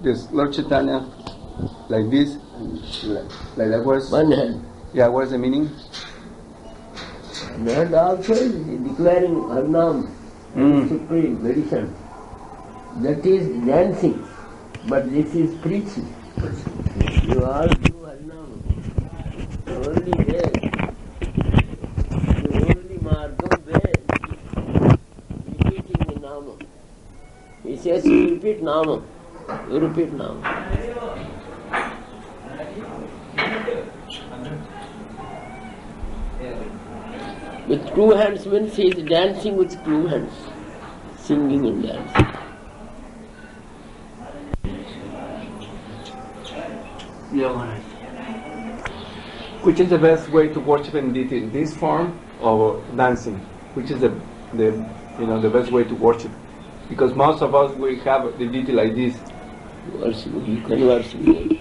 this Lord Chaitanya like this, like that was one hand. Yeah, what is the meaning? That also is declaring Harnam supreme medicine. That is dancing, but this is preaching. You all do Harnam. Only there. The only margam there. Repeating the Nama. He says you repeat Nama. You repeat Nama. With two hands means he is dancing with two hands, singing and dancing. Which is the best way to worship in deity? This form or dancing? Which is the best way to worship? Because most of us we have the deity like this. Worship, you can worship it.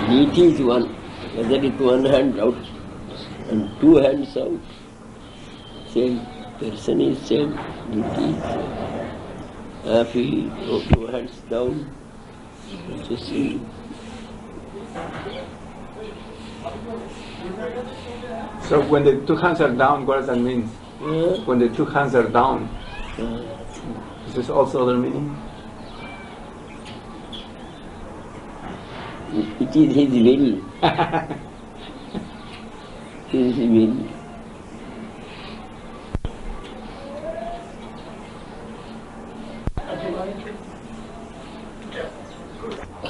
Deity is one, whether it's one hand out and two hands out, same person is same, deity is same. Happy, two hands down, also same. So when the two hands are down, what does that mean? When the two hands are down, is this also other meaning? It is his will. It is his will.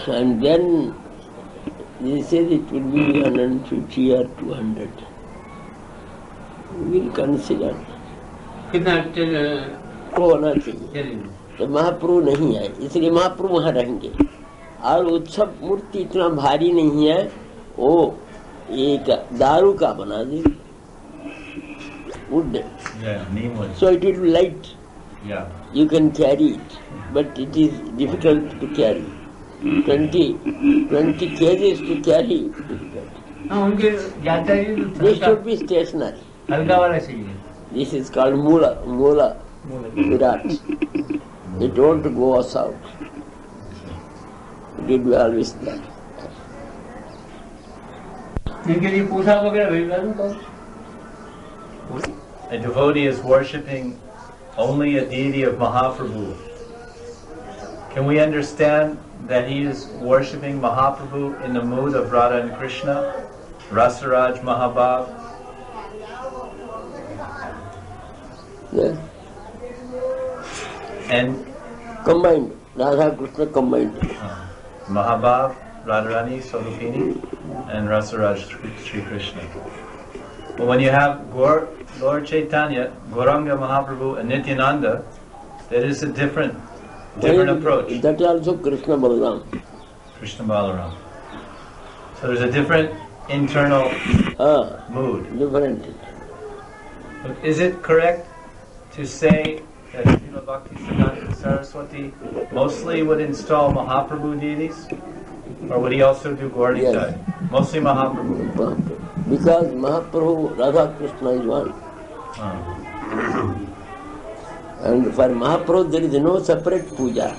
And then they said it will be 150 or 200. We will consider. होना चाहिए तो महाप्रभु नहीं है, इसलिए महाप्रभु वहाँ रहेंगे। और उत्सव मूर्ति इतना भारी नहीं है, वो एक दारू का बना दे, wood. So it will be light. You can carry it, but it is difficult to carry. 20 kgs to carry difficult. This should be stationary. This is called Mula Virat. It won't go us out. It will be always there. A devotee is worshipping only a deity of Mahaprabhu. Can we understand that he is worshipping Mahaprabhu in the mood of Radha and Krishna, Rasaraj Mahabhav? Yes. And combined, Radha Krishna combined. Mahabhav, Radharani, Swarupini, and Rasaraj Sri Krishna. But when you have Lord Chaitanya, Gauranga Mahaprabhu, and Nityananda, that is a different approach. That is also Krishna Balaram. Krishna Balaram. So there's a different internal mood. Different. But is it correct to say that Srila Bhaktisiddhanta Saraswati mostly would install Mahaprabhu deities? Or would he also do Gauriya? Yes. Mostly Mahaprabhu. Because Mahaprabhu, Radha Krishna is one. And for Mahaprabhu there is no separate puja.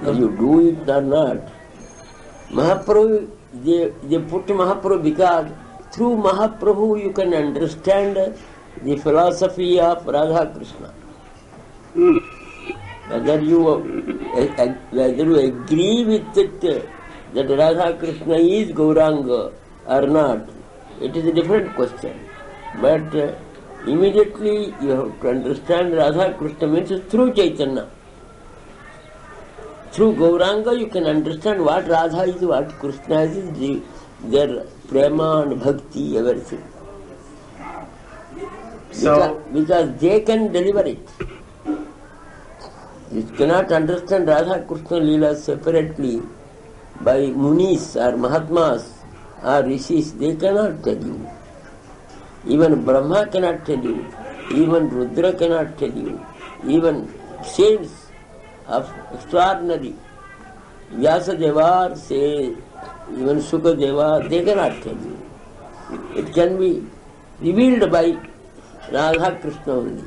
Whether you do it or not. Mahaprabhu, they put Mahaprabhu because through Mahaprabhu you can understand the philosophy of Radha Krishna. Whether you agree with it that Radha Krishna is Gauranga or not, it is a different question. But immediately you have to understand Radha Krishna means through Chaitanya. Through Gauranga you can understand what Radha is, what Krishna is, their prema and bhakti, everything. Because they can deliver it. You cannot understand Radha Krishna Leela separately by Munis or Mahatmas or Rishis. They cannot tell you. Even Brahma cannot tell you. Even Rudra cannot tell you. Even saints of extraordinary Vyasadeva, say, even Sukadeva, they cannot tell you. It can be revealed by Radha Krishna only.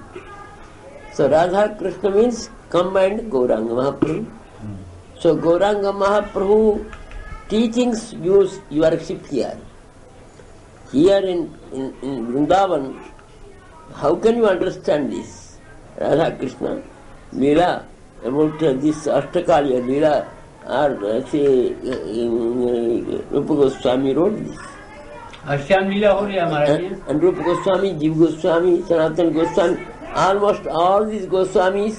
So Radha Krishna means combined Gauranga Mahaprabhu. So Gauranga Mahaprabhu teachings use worship here. Here in Vrindavan, how can you understand this? Radha Krishna, Leela, about this Ashtakaliya Leela, or say Rupa Goswami wrote this. अष्टयाम लीला हो रही है हमारे लिए And Rupa Goswami, Jiva Goswami, Sanatana Goswami, almost all these Goswamis,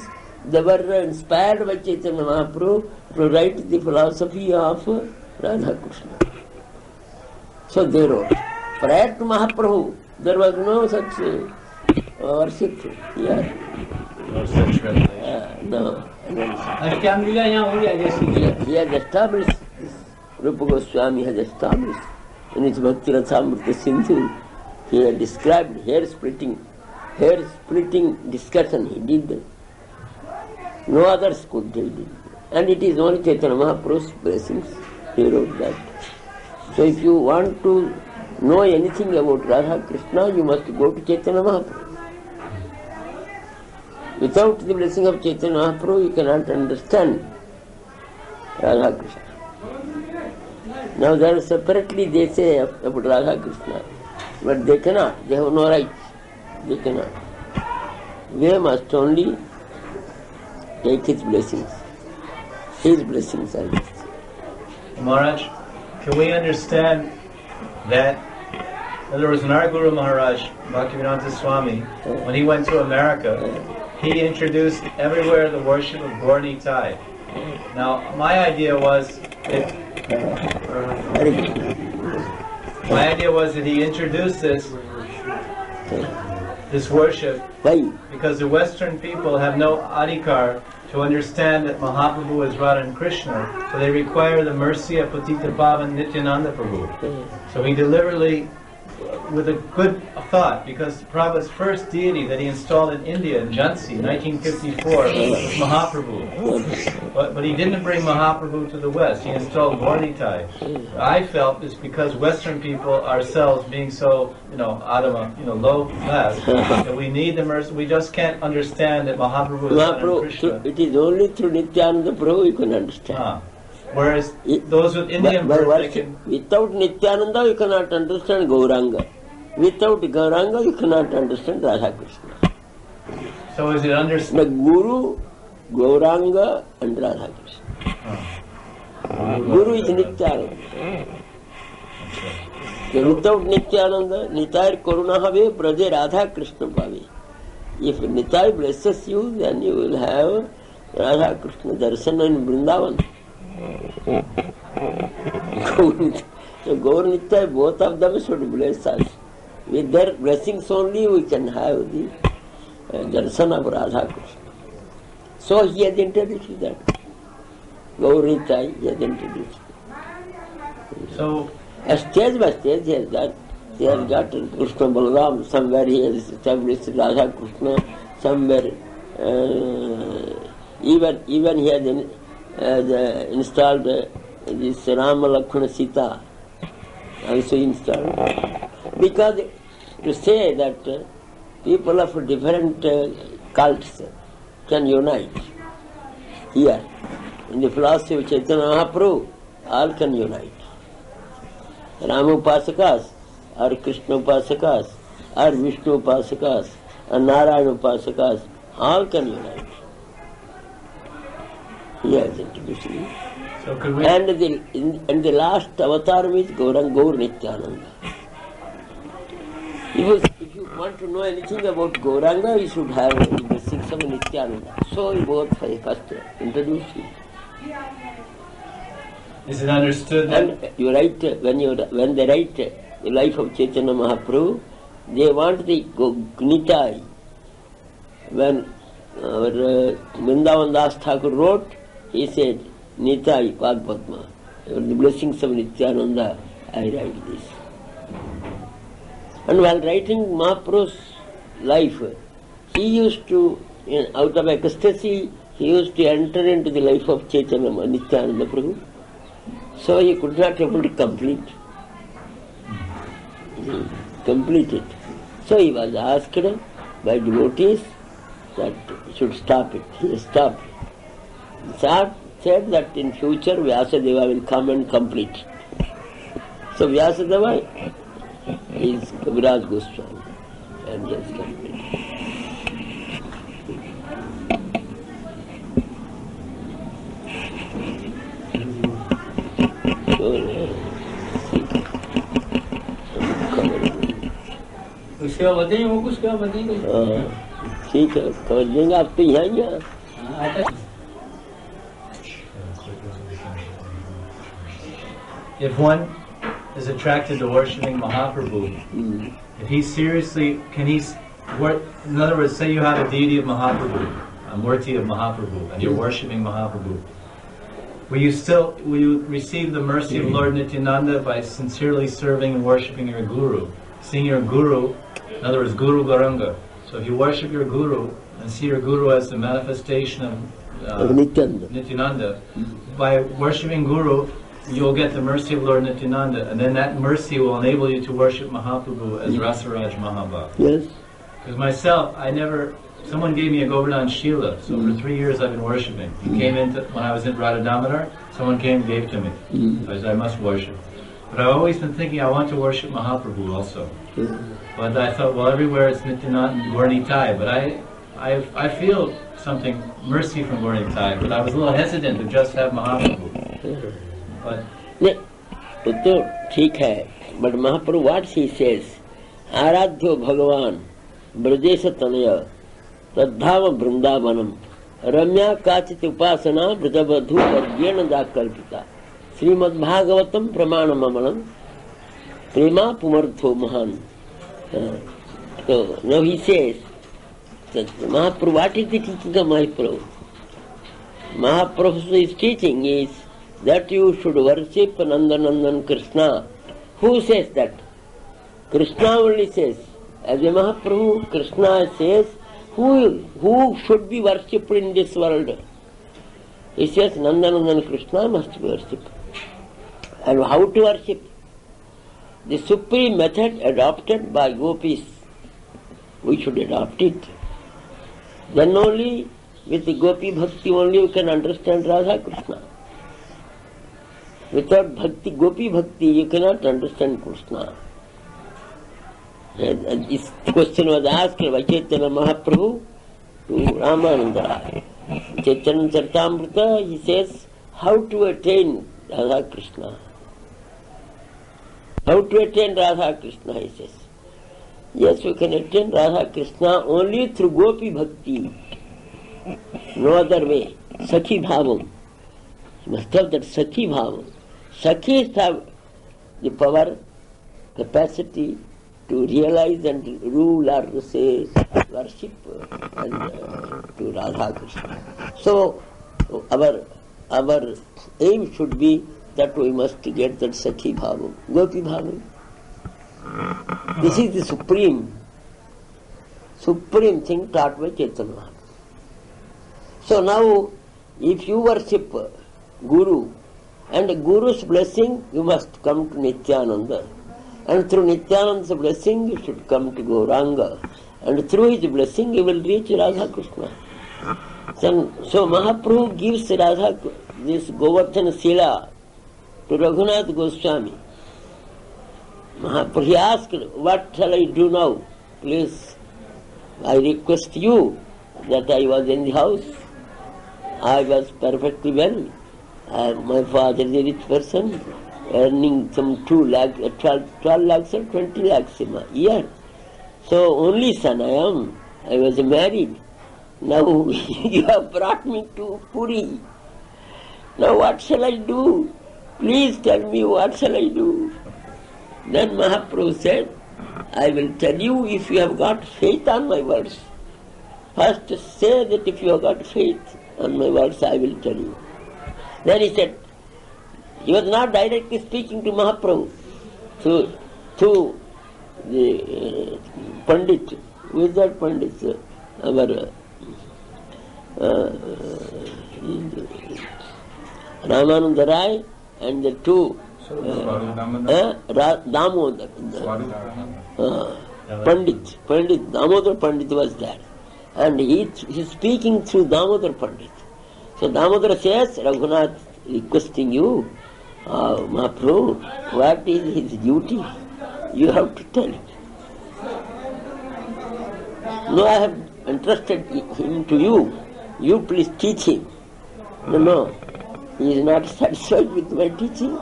they were inspired by Chaitanya Mahaprabhu to write the philosophy of Radha Krishna. So they wrote. Prior to Mahaprabhu, there was no such worship here. No such revelation. No. अष्टयाम लीला यहाँ हो रही है जैसे He has established this. Rupa Goswami has established in his Bhakti Rathamrita Sindhu. He had described hair splitting discussion he did. No others could do it. And it is only Chaitanya Mahaprabhu's blessings. He wrote that. So if you want to know anything about Radha Krishna, you must go to Chaitanya Mahaprabhu. Without the blessing of Chaitanya Mahaprabhu, you cannot understand Radha Krishna. Now there separately they say about Radha Krishna, but they cannot, they have no right, they cannot. They must only take his blessings. His blessings are this. Maharaj, can we understand that there was Naraguru Maharaj, Bhaktivedanta Swami, when he went to America, he introduced everywhere the worship of Gaur Nitai. Now, my idea was that he introduced this worship Why? because the Western people have no adhikar to understand that Mahaprabhu is Radha and Krishna, so they require the mercy of Patita Pavan Nityananda Prabhu. So he deliberately, with a good thought, because Prabhupada's first deity that he installed in India, in Jhansi, 1954, was Mahaprabhu. But he didn't bring Mahaprabhu to the West, he installed Gaur Nitai. I felt it's because Western people ourselves, being so, Adama, low class, that we need the mercy, we just can't understand that Mahaprabhu is Radha and Krishna. It is only through Nityananda Prabhu you can understand. Whereas those with Indian birth, they can... Without Nityananda you cannot understand Gauranga. Without Gauranga you cannot understand Radha Krishna. So is it understood? The Guru, Gauranga and Radha Krishna. Guru is Nityananda. So without Nityananda, Nitai Karuna have Braja Radha Krishna Bhavi. If Nitai blesses you, then you will have Radha Krishna darsana in Vrindavan. So Gaur Nitai, both of them should bless us. With their blessings only we can have the darsana of Radha Krishna. So he has introduced that. Gaur Nitai, he has introduced. So, Stage by stage he has got Krishna Balaram, somewhere he has established Radha Krishna, somewhere even he has installed this Rama Lakshmana Sita, also installed. Because to say that people of different cults can unite here, in the philosophy of Chaitanya Mahaprabhu, all can unite. Rama Upasakas, or Krishna Upasakas, or Vishnu Upasakas, or Narayana Upasakas, all can unite. He has introduced me. so could we... And the last avatar is Gaur Nityananda. If you want to know anything about Gauranga, you should have the blessings of Nityananda. So we both first introduce him. Is it understood that... And you write, when they write the life of Chaitanya Mahaprabhu, they want the Nitai. When Vrindavan Das Thakur wrote, he said, Nitai Pad Padma. The blessings of Nityananda, I write this. And while writing Mahaprabhu's life, he used to, out of ecstasy, he used to enter into the life of Chaitanya Nityananda Prabhu. So he could not able to complete it. So he was asked by devotees that should stop it. He stopped. Said that in future Vyasadeva will come and complete. So Vyasadeva is Kaviraj Goswami and just completed. उसके बाद बताइए वो कुछ क्या बताएंगे ठीक है समझ लेंगे आप तो यहाँ ही हैं। If one is attracted to worshipping Mahaprabhu, if he seriously, in other words, say you have a deity of Mahaprabhu, a murti of Mahaprabhu, and you're worshipping Mahaprabhu, will you receive the mercy of Lord Nityananda by sincerely serving and worshipping your Guru? Seeing your Guru, in other words, Guru Gauranga. So if you worship your Guru and see your Guru as the manifestation of Nityananda, by worshipping Guru, you'll get the mercy of Lord Nityananda, and then that mercy will enable you to worship Mahaprabhu as Rasaraj Mahabhav. Yes. Because myself, someone gave me a Govardhan Shila, so for 3 years I've been worshipping. He came in, when I was in Radha Damodar, someone came and gave to me. So I said, I must worship. But I've always been thinking I want to worship Mahaprabhu also. But I thought, well, everywhere it's Nityananda and Gauranitai, but I feel something, mercy from Gauranitai, but I was a little hesitant to just have Mahaprabhu. But तो ठीक है, but Mahaprabhu what he says, आराध्यो भगवान ब्रजेश तनय तद्धाम वृंदावनम रम्या काचित उपासना व्रतवधु वर्गेण कल्पिता श्रीमद्भागवतम प्रमाणममलम प्रेमा पुमर्थो महान. So now he says that Mahaprabhu, what is the teaching of Mahaprabhu? Mahaprabhu's teaching is that you should worship Nandanandan Krishna. Who says that? Krishna only says. As a Mahaprabhu, Krishna says, who should be worshipped in this world? He says, Nandanandan Krishna must be worshipped. And how to worship? The supreme method adopted by gopis. We should adopt it. Then only, with the gopi bhakti only you can understand Radha Krishna. Without bhakti, gopi bhakti, you cannot understand Krishna. And this question was asked by Chaitanya Mahaprabhu to Ramananda. Chaitanya Charitamrita, he says, how to attain Radha Krishna. How to attain Radha Krishna, he says. Yes, we can attain Radha Krishna only through gopi bhakti. No other way. Sakhi bhavam. You must have that Sakhi bhavam. Sakhis have the power, capacity to realize and rule or say worship and to Radha Krishna. So our aim should be that we must get that Sakhi bhavam, gopi bhavam. This is the supreme thing taught by Chaitanya Mahaprabhu. So now, if you worship Guru, and Guru's blessing, you must come to Nityananda. And through Nityananda's blessing, you should come to Gauranga. And through his blessing, you will reach Radha Krishna. So Mahaprabhu gives this Govardhan Shila to Raghunath Goswami. Mahaprabhu, he asked, what shall I do now? Please, I request you that I was in the house. I was perfectly well. My father is a rich person, earning some 12 lakhs or 20 lakhs a year. So only son I am. I was married. Now you have brought me to Puri. Now what shall I do? Please tell me what shall I do? Then Mahaprabhu said, I will tell you if you have got faith on my words. First say that if you have got faith on my words, I will tell you. Then he said, he was not directly speaking to Mahaprabhu, through the Pandit. Who is that Pandit? Our Ramananda Rai and the two Damodar. Pandit Damodar Pandit was there. And he's speaking through Damodar Pandit. So Damodar says, Raghunath requesting you, Mahaprabhu, what is his duty? You have to tell it. No, I have entrusted him to you. You please teach him. No, he is not satisfied with my teaching.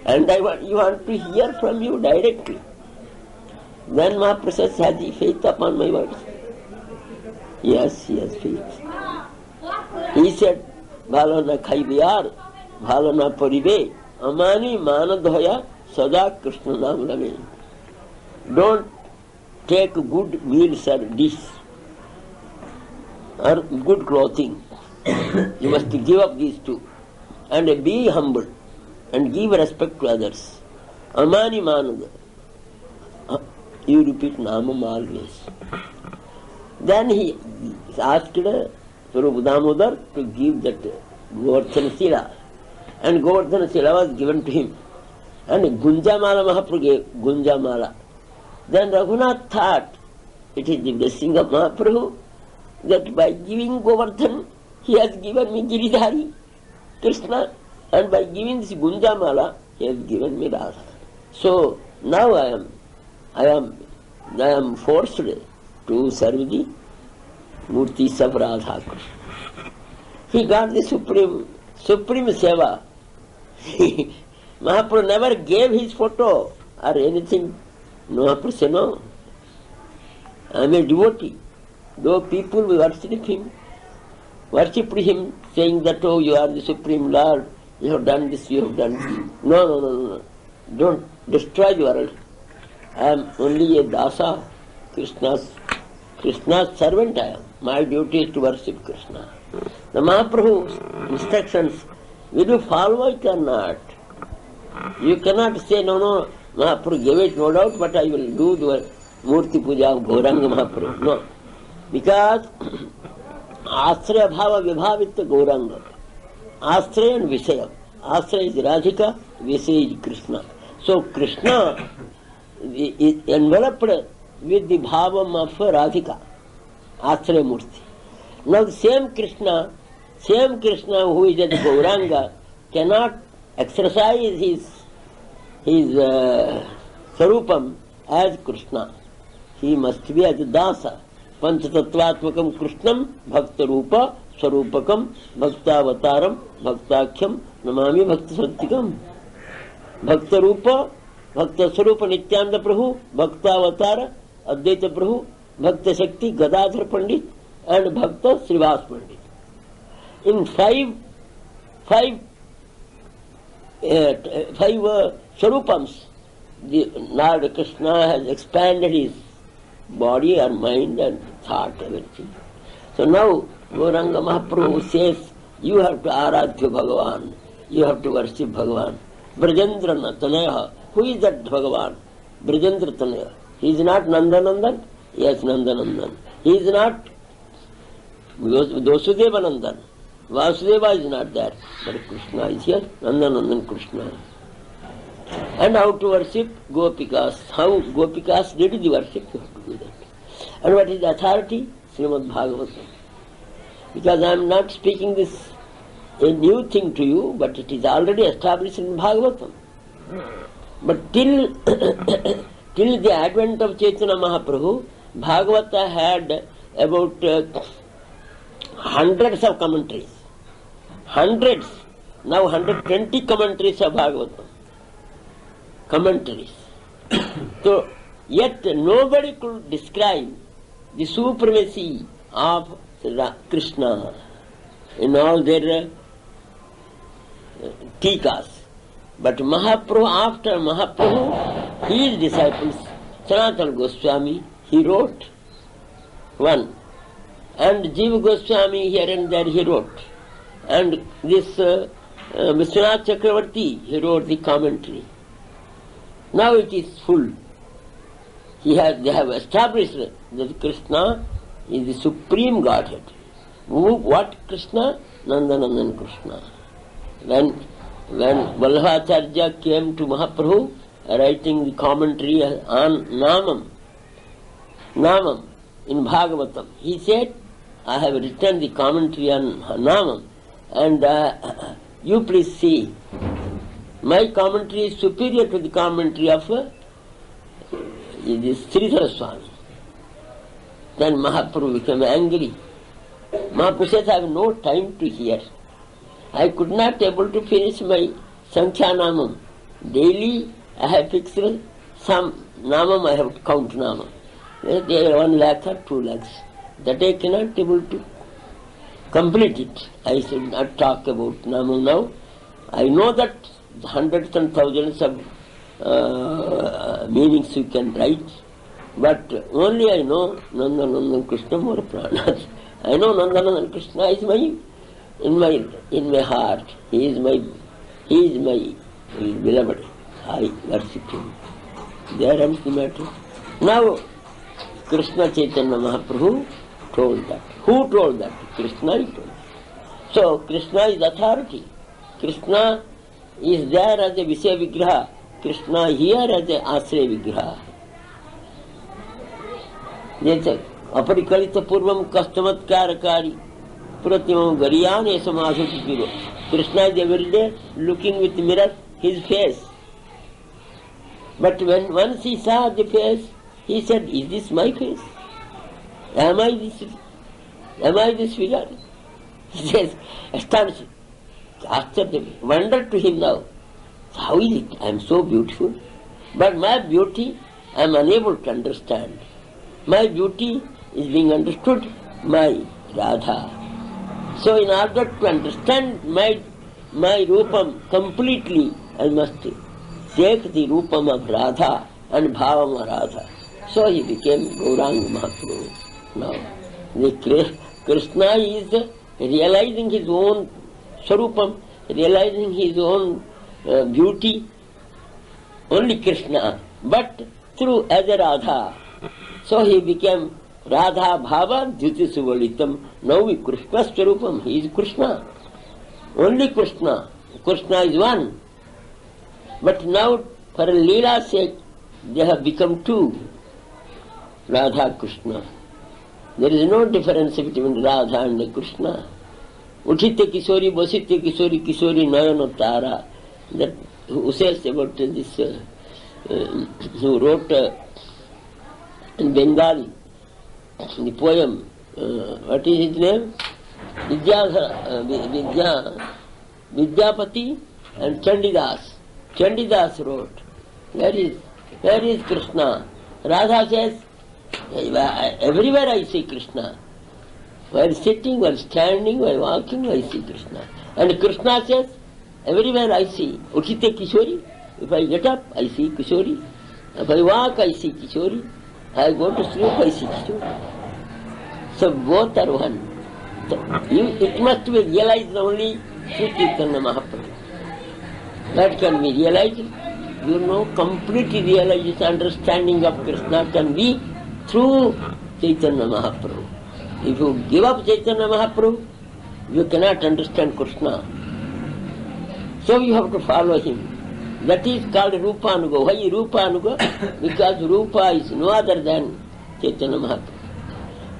And you want to hear from you directly. Then Mahaprabhu says, has he faith upon my words? Yes, he has faith. He said, Bhalo na khaibiyar, bhalo na paribe, amani manadhoya, sada Krishna naam lage. Don't take good meals or dish or good clothing. You must give up these two. And be humble and give respect to others. Amani manad. You repeat Namam always. Then he asked Swarup Damodar to give that Govardhana Sila. And Govardhana Sila was given to him. And Gunjamala Mahaprabhu gave Gunjamala. Then Raghunath thought it is the blessing of Mahaprabhu that by giving Govardhan he has given me Giridhari, Krishna, and by giving this Gunjamala he has given me Radha. So now I am forced to serve the Murtis of Radha Krishna. He got the supreme seva. Mahaprabhu never gave his photo or anything. No, Mahaprabhu said, no. I am a devotee. Though people worshipped him, saying that, oh, you are the Supreme Lord, you have done this, you have done this. No. Don't destroy the world. I am only a dasa, Krishna's servant I am. My duty is to worship Krishna. The Mahaprabhu's instructions, will you follow it or not? You cannot say, no, Mahaprabhu gave it, no doubt, but I will do the Murti Puja of Gauranga Mahaprabhu. No. Because Asraya Bhava Vibhavitya Gauranga. Asraya and Visaya. Asraya is Radhika, Visaya is Krishna. So Krishna is enveloped with the bhavam of Radhika, Asraya Murti. Now the same Krishna who is at Gauranga cannot exercise his Sarupam as Krishna. He must be as Dasa. Panchatattvatmakam Krishnam Bhakta Rupa Sarupakam Bhaktavataram Bhaktakhyam Namami Bhakta Santikam. Bhakta Rupa, Bhakta Sarupa Nityananda Prabhu, Bhaktavatara, Advaita Prabhu, Bhakta Shakti, Gadadhar Pandit, and Bhakta Srivas Pandit. In five Sarupams, the Lord Krishna has expanded his body or mind and thought, everything. So now Gauranga Mahaprabhu says, you have to aradhya Bhagavan, you have to worship Bhagavan. Brajendra Tanaya, who is that Bhagavan? Brajendra Tanaya. He is not Nandanandan? Yes, Nandanandan. He is not Dosudeva Nandan. Vasudeva is not there. But Krishna is here, Nandanandan Krishna. And how to worship Gopikas. How Gopikas did the worship, you have to do that. And what is the authority? Srimad Bhagavatam. Because I am not speaking this a new thing to you, but it is already established in Bhagavatam. But till the advent of Chaitanya Mahaprabhu, Bhagavata had about hundreds of commentaries. Hundreds. Now 120 commentaries of Bhagavatam. Commentaries. So, yet nobody could describe the supremacy of Krishna in all their tikas. But Mahaprabhu, after Mahaprabhu, his disciples, Sanatana Goswami, he wrote one. And Jiva Goswami here and there he wrote. And this Vishwanath Chakravarti, he wrote the commentary. Now it is full. They have established that Krishna is the supreme Godhead. What Krishna? Nandanandan Krishna. When Vallabhacharya came to Mahaprabhu writing the commentary on Namam, Namam in Bhagavatam. He said, I have written the commentary on Namam, and you please see. My commentary is superior to the commentary of Sridhara Swami. Then Mahaprabhu became angry. Mahaprabhu says, I have no time to hear. I could not able to finish my Sankhya Namam. Daily I have fixed some Namam, I have to count Namam. They are 1 lakh or 2 lakhs. That I cannot able to complete it. I should not talk about Namam now. I know that hundreds and thousands of meanings you can write, but only I know Nandanandan Krishna more pranas. I know Nandanandan Krishna is in my heart. He is my beloved. I worship him. There ends the matter. Now Krishna Chaitanya Mahaprabhu told that. Who told that? Krishna told. So Krishna is authority. Krishna is there as a Vishaya Vigraha. Krishna here as a Ashraya Vigraha. जैसे अपरिकलित पूर्वम कष्टमत्कारकारी प्रतिमम गरियान समासुति पिरो. Krishna is every day looking with mirror his face. But when once he saw the face, he said, is this my face? Am I this figure? He says, astonished. Wonder to him now. How is it? I am so beautiful. But my beauty I am unable to understand. My beauty is being understood by Radha. So in order to understand my Rupam completely, I must take the Rupam of Radha and Bhavam of Radha. So he became Gauranga Mahaprabhu. Now, Krishna is realizing his own Swarupam, realizing his own beauty, only Krishna, but through as a Radha. So he became Radha Bhava Dhyuti Suvalitam. Now we Krishna Swarupam, he is Krishna. Only Krishna. Krishna is one. But now for Leela's sake, they have become two. Radha Krishna. There is no difference between Radha and Krishna. Uthite Kishori, Basite Kishori, Kishori Nayana Tara. That who says about this, who wrote in Bengali the poem, what is his name? Vidyapati and Chandidas. Chandidas wrote, where is Krishna? Radha says, everywhere I see Krishna. While sitting, while standing, while walking, I see Krishna. And Krishna says, everywhere I see Uthite Kishori. If I get up, I see Kishori. If I walk, I see Kishori. I go to sleep, I see Kishori. So both are one. So it must be realized only through Chaitanya Mahaprabhu. That can be realized. Complete realization, understanding of Krishna can be through Chaitanya Mahaprabhu. If you give up Chaitanya Mahaprabhu, you cannot understand Krishna. So you have to follow him. That is called Rupanuga. Why Rupanuga? Because Rupa is no other than Chaitanya Mahaprabhu.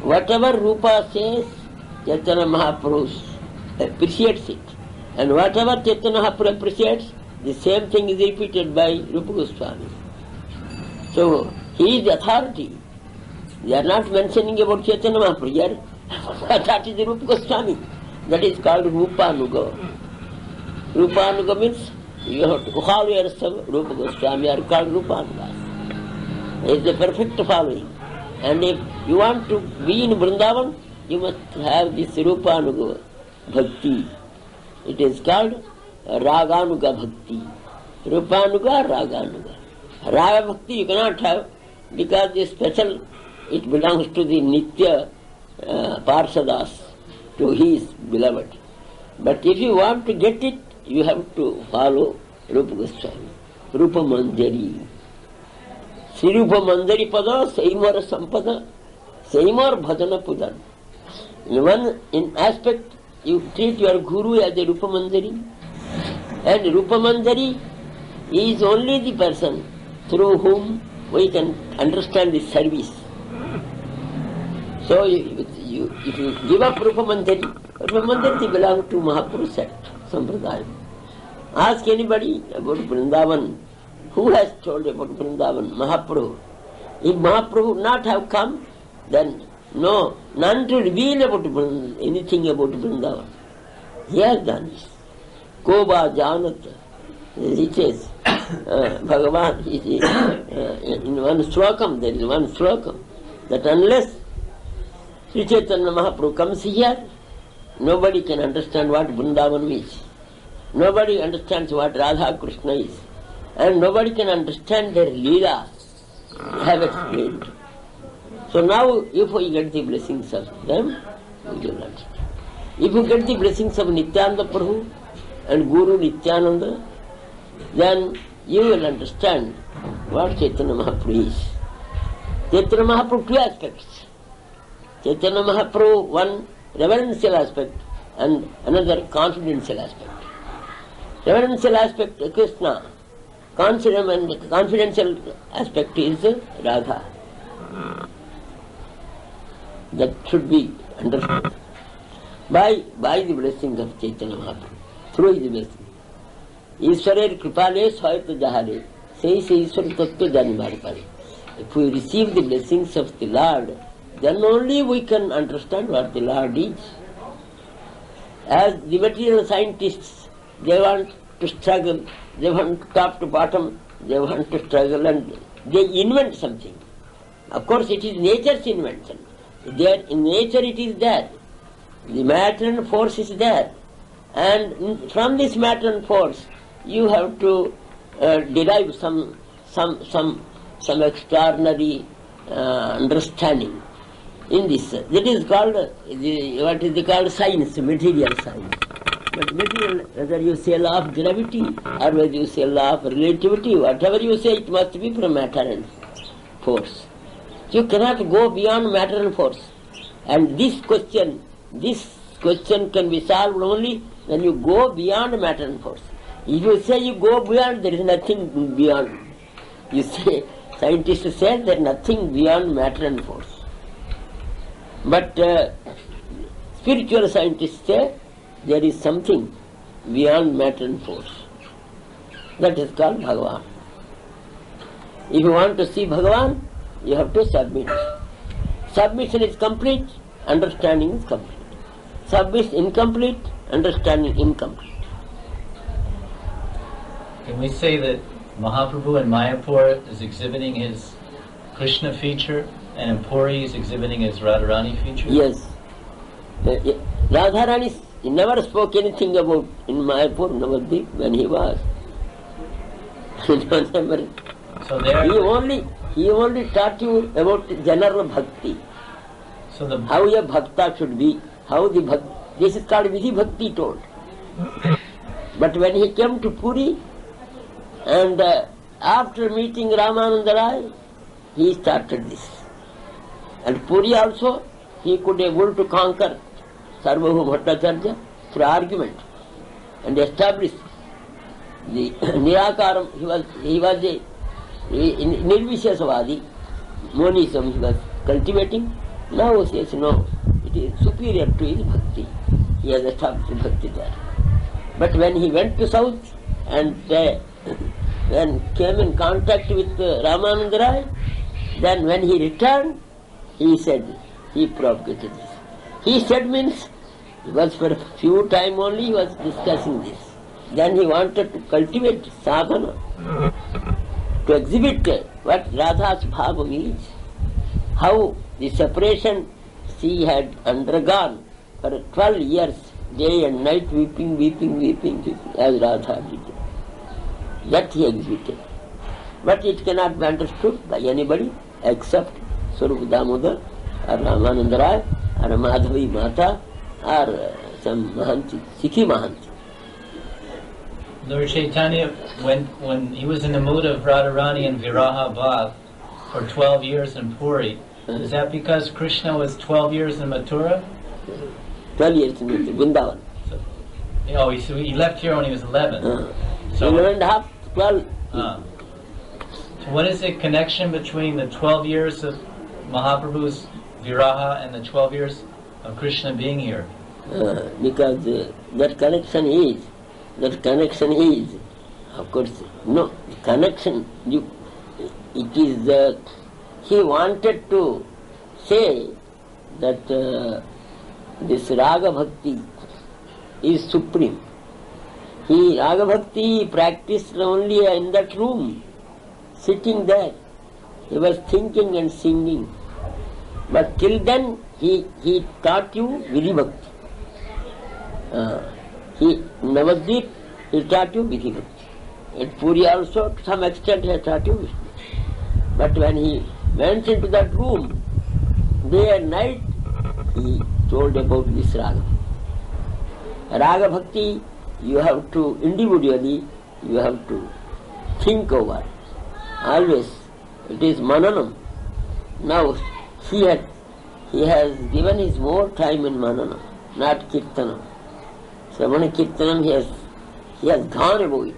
Whatever Rupa says, Chaitanya Mahaprabhu appreciates it. And whatever Chaitanya Mahaprabhu appreciates, the same thing is repeated by Rupa Goswami. So he is the authority. They are not mentioning about Chaitanya Mahaprabhu here. That is the Rupa Goswami. That is called Rupanuga. Rupanuga means you have to follow yourself. Rupa Goswami are called Rupanugas. It is the perfect following. And if you want to be in Vrindavan, you must have this Rupanuga Bhakti. It is called Raganuga Bhakti. Rupanuga, Raganuga. Raga Bhakti you cannot have because the special, it belongs to the Nitya Parsadas, to his beloved. But if you want to get it, you have to follow Rupa Goswami. Rupa Manjari. Sri Rupa Manjari Pada, Saimara Sampada, Saimar Bhajana Pudan. In aspect, you treat your Guru as a Rupa Manjari. And Rupa Manjari is only the person through whom we can understand the service. So if you give up Rupa Mandari belongs to Mahaprabhu sect, Sampradaya. Ask anybody about Vrindavan, who has told about Vrindavan, Mahaprabhu. If Mahaprabhu would not have come, then none to reveal about anything about Vrindavan. He has done it. Koba Janat, he says, Bhagavan, in one slokam, there is one slokam, that unless Sri Chaitanya Mahaprabhu comes here, nobody can understand what Vrindavan is. Nobody understands what Radha Krishna is. And nobody can understand their Leela. I have explained. So now, if we get the blessings of them, we will understand. If you get the blessings of Nityananda Prabhu and Guru Nityananda, then you will understand what Chaitanya Mahaprabhu is. Chaitanya Mahaprabhu, two aspects. Chaitanya Mahaprabhu, one reverential aspect and another confidential aspect. Reverential aspect is Krishna. Confidential aspect is Radha. That should be understood by the blessing of Chaitanya Mahaprabhu, through his blessing. Ishwarer kripale swayata jahare, say Ishwar tattva janimare pare. If we receive the blessings of the Lord, then only we can understand what the Lord is. As the material scientists, they want to struggle, they want top to bottom, they want to struggle and they invent something. Of course it is nature's invention. There, in nature it is there. The matter and force is there. And from this matter and force, you have to derive some extraordinary understanding in this. That is called, what is called science, material science. But material, whether you say law of gravity or whether you say law of relativity, whatever you say, it must be from matter and force. You cannot go beyond matter and force. And this question can be solved only when you go beyond matter and force. If you say you go beyond, there is nothing beyond. You say, scientists say there is nothing beyond matter and force. But spiritual scientists say there is something beyond matter and force. That is called Bhagavan. If you want to see Bhagavan, you have to submit. Submission is complete, understanding is complete. Submission incomplete, understanding incomplete. Can we say that Mahaprabhu in Mayapur is exhibiting his Krishna feature and in Puri is exhibiting his Radharani feature? Yes. Radharani, he never spoke anything about in Mayapur, Navadvip, when he was. So there, he only taught you about general bhakti. so How a bhakta should be, how the bhakti, this is called Vidhi Bhakti told. But when he came to Puri, and after meeting Ramananda Rai, he started this. And Puri also, he could able to conquer Sarvabhauma Bhattacharya through argument and establish the Nirakaram. He was a Nirvishesavadi, monism he was cultivating. Now he says no, it is superior to his bhakti. He has established bhakti there. But when he went to south and then came in contact with Ramananda Rai, then when he returned, he said, he propagated this. He said means, it was for a few time only he was discussing this. Then he wanted to cultivate sadhana, to exhibit what Radha's bhava means, how the separation she had undergone for 12 years, day and night, weeping, as Radha did. That he exhibited. But it cannot be understood by anybody except Swarup Damodar or Ramananda Rai or Madhavi Mata or some Mahanti, Sikhi Mahanti. Lord Chaitanya, when he was in the mood of Radharani and Viraha Bhav for 12 years in Puri, is that because Krishna was 12 years in Mathura? 12 years in Vrindavan. So he left here when he was 11. So 11 and a half, 12. So what is the connection between the 12 years of Mahaprabhu's Viraha and the 12 years of Krishna being here? Because that connection is, of course, no, connection, it is, he wanted to say that this Raga Bhakti is supreme. Raga Bhakti practiced only in that room, sitting there. He was thinking and singing. But till then, he taught you Vidhi Bhakti. Navadvip, he taught you Vidhi Bhakti. At Puri also, to some extent, he taught you Vishnu. But when he went into that room, day and night, he told about this Raga. Raga Bhakti, you have to individually, you have to think over. Always, it is Mananam. Now, he has given his more time in Mananam, not Kirtanam. Sravana Kirtanam, he has gone above it.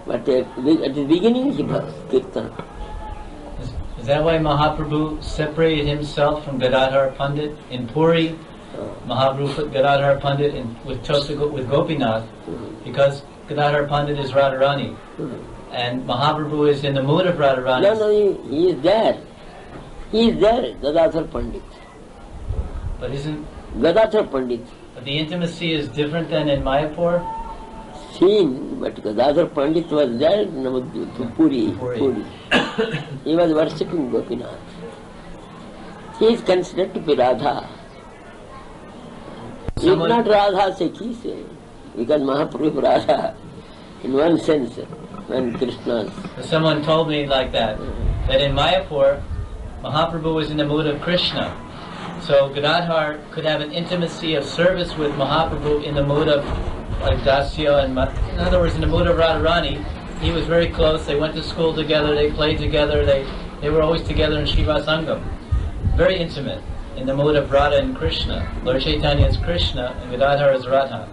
But at the beginning, he was Kirtanam. Is that why Mahaprabhu separated himself from Gadadhar Pandit in Puri? Mahaprabhu put Gadadhar Pandit with Gopinath because Gadadhar Pandit is Radharani. And Mahaprabhu is in the mood of Radharani. No, he is there. He is there, Gadadhar Pandit. But isn't Gadadhar Pandit. But the intimacy is different than in Mayapur? Seen, but Gadadhar Pandit was there in Puri. He was worshipping Gopinath. He is considered to be Radha. He is not Radha Sekhi se, because Mahaprabhu is Radha in one sense when Krishna. Someone told me like that in Mayapur, Mahaprabhu was in the mood of Krishna. So Gadadhar could have an intimacy of service with Mahaprabhu in the mood of like Dasya and in other words, in the mood of Radharani. He was very close. They went to school together. They played together. They were always together in Shiva Sangam. Very intimate in the mood of Radha and Krishna. Lord Chaitanya is Krishna and Gadadhar is Radha.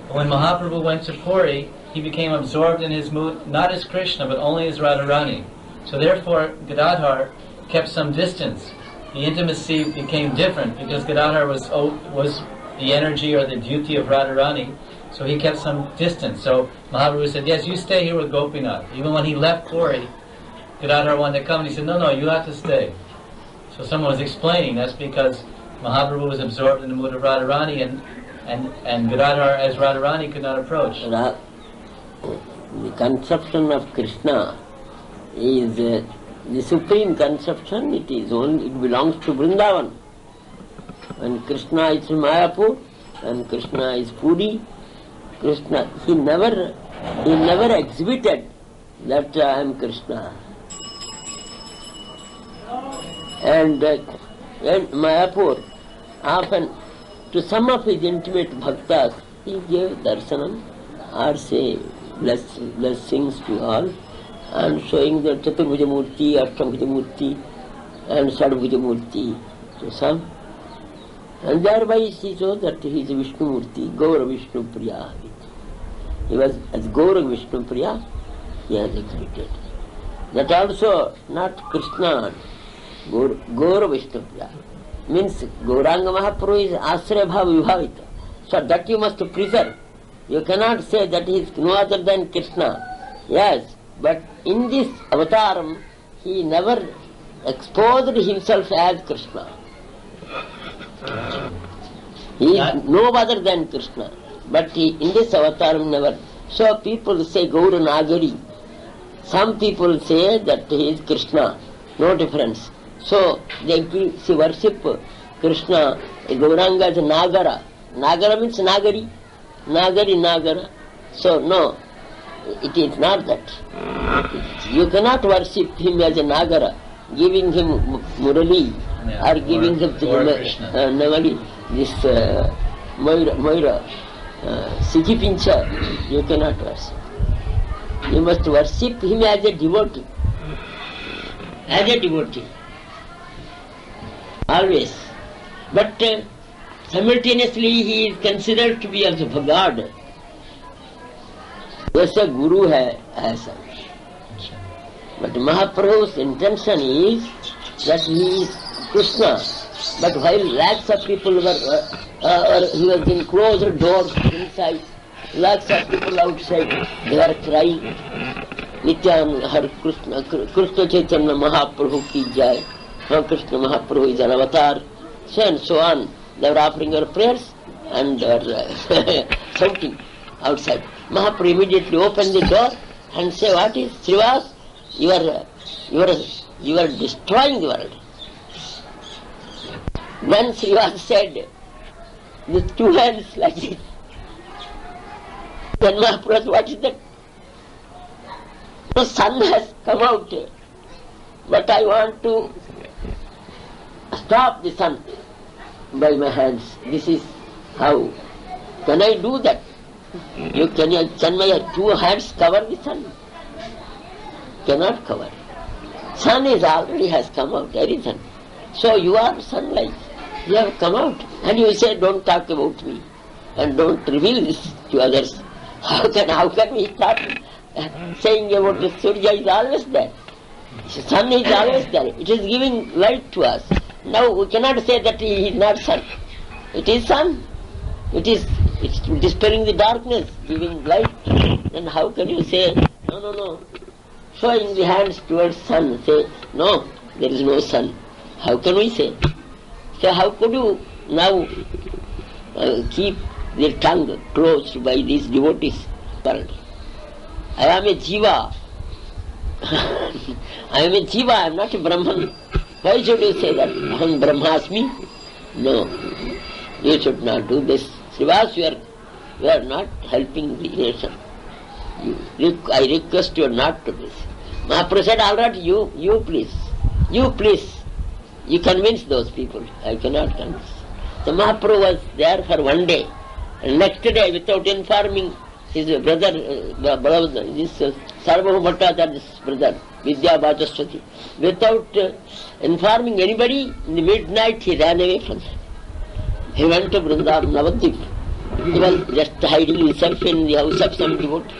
But when Mahaprabhu went to Puri, he became absorbed in his mood, not as Krishna, but only as Radharani. So therefore, Gadadhar kept some distance. The intimacy became different because Gadadhar was the energy or the duty of Radharani, so he kept some distance. So Mahaprabhu said, yes, you stay here with Gopinath. Even when he left Puri, Gadadhar wanted to come, and he said, no, you have to stay. So someone was explaining that's because Mahaprabhu was absorbed in the mood of Radharani, and Gadadhar as Radharani could not approach. The conception of Krishna is the supreme conception. It belongs to Vrindavan. When Krishna is in Mayapur and Krishna is Puri, Krishna, he never exhibited that I am Krishna. And Mayapur, often to some of his intimate bhaktas, he gave darshanam or say blessings to all, and showing the Chaturbhuja Murti, Ashtabhuja Murti, and Sadbhuja Murti to some. And thereby he shows that he is a Vishnu Murti, Gaura Vishnu Priya. He was as Gaura Vishnu Priya, he has exhibited. That also not Krishna, Gaura Vishnu Priya. Means Gauranga Mahaprabhu is Asraya Bhava Vibhavita. So that you must preserve. You cannot say that he is no other than Krishna. Yes, but in this avataram, he never exposed himself as Krishna. He is no other than Krishna. But in this avataram never. So people say Gaura Nagari. Some people say that he is Krishna. No difference. So they worship Krishna, Gauranga is Nagara. Nagara means Nagari. Nagara. So no, it is not that. You cannot worship him as a Nagara, giving him Murali or giving him Navali, this Moira, Siki Pincha, you cannot worship. You must worship him as a devotee. As a devotee. Always. But simultaneously he is considered to be also a God. जैसे गुरु है ऐसा. But Mahaprabhu's intention is that he is Krishna. But while lakhs of people were, he was in closed doors inside, lakhs of people outside, they were crying, Nityananda, Hare Krishna, Krishna Chaitanya Mahaprabhu ki jai, Krishna Mahaprabhu is an avatar, so and so on. They were offering their prayers and they were shouting outside. Mahaprabhu immediately opened the door and said, what is Srivas? You are destroying the world. Then Srivas said, with two hands like this. Then Mahaprabhu, what is that? The sun has come out, but I want to stop the sun by my hands. This is how. Can I do that? Can my two hands cover the sun? Cannot cover. Sun is already has come out, everything. So you are sunlight. You have come out. And you say, don't talk about me. And don't reveal this to others. How can we start saying about the Surya is always there? The sun is always there. It is giving light to us. Now we cannot say that he is not sun. It is sun. It's dispelling the darkness, giving light. Then how can you say, no. Showing the hands towards sun, say, no, there is no sun. How can we say? So how could you now keep their tongue closed by these devotees? I am a jiva. I am a jiva, I am not a Brahman. Why should you say that? Aham Brahmasmi? No, you should not do this. Srivas, you are not helping the nation. I request you not to do this. Mahaprabhu said, all right, you please. You convince those people. I cannot convince. So Mahaprabhu was there for one day. And next day, without informing his brother, this Sarvabhauma Bhattacharya's brother, Vidya Bhajaswati, without informing anybody, in the midnight he ran away from them. He went to Vrindavan, Navadvip. He was just hiding himself in the house of some devotee.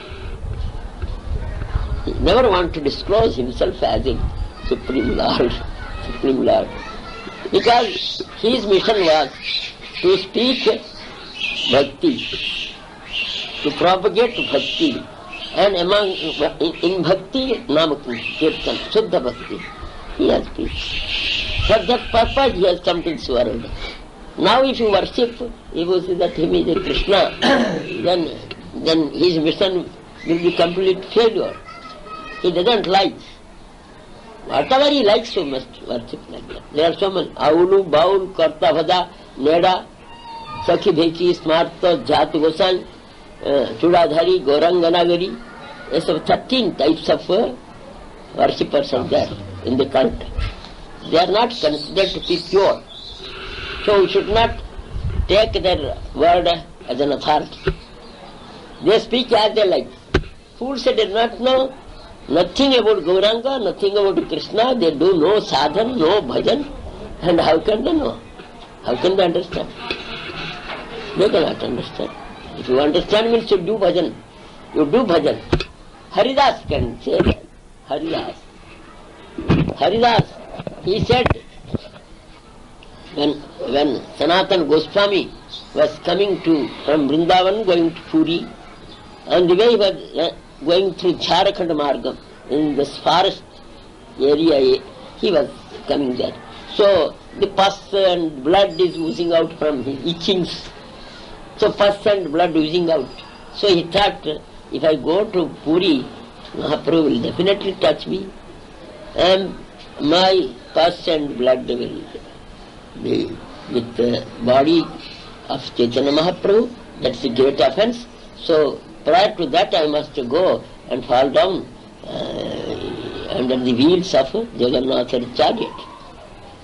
He never wanted to disclose himself as a Supreme Lord. Because his mission was to speak bhakti, to propagate bhakti, and in bhakti, Namakirtan, Shuddha Bhakti, he has preached. For that purpose he has come to this world. Now if you worship, if you say that him is a Krishna, then his mission will be complete failure. He doesn't like. Whatever he likes, you must worship like that. There are so many. Aulu, Baul, Karta, Bhada, Neda, Sakhi, Bhechi, Smarta, Jat, Gosai, Chudadhari, Goranganagari. There are 13 types of worshippers are there in the cult. They are not considered to be pure. So we should not take their word as an authority. They speak as they like. Fools did not know nothing about Gauranga, nothing about Krishna. They do no sadhan, no bhajan. And how can they know? How can they understand? They cannot understand. If you understand means you do bhajan. You do bhajan. Haridas can say that. Haridas, he said, when Sanatana Goswami was coming from Vrindavan going to Puri, on the way he was going through Jharkhand Margam, in this forest area, he was coming there. So the pus and blood is oozing out from his itchings. So pus and blood oozing out. So he thought, if I go to Puri, Mahaprabhu will definitely touch me, and my pus and blood will be with the body of Chaitanya Mahaprabhu. That's a great offense. So prior to that I must go and fall down under the wheels of Jagannatha's chariot.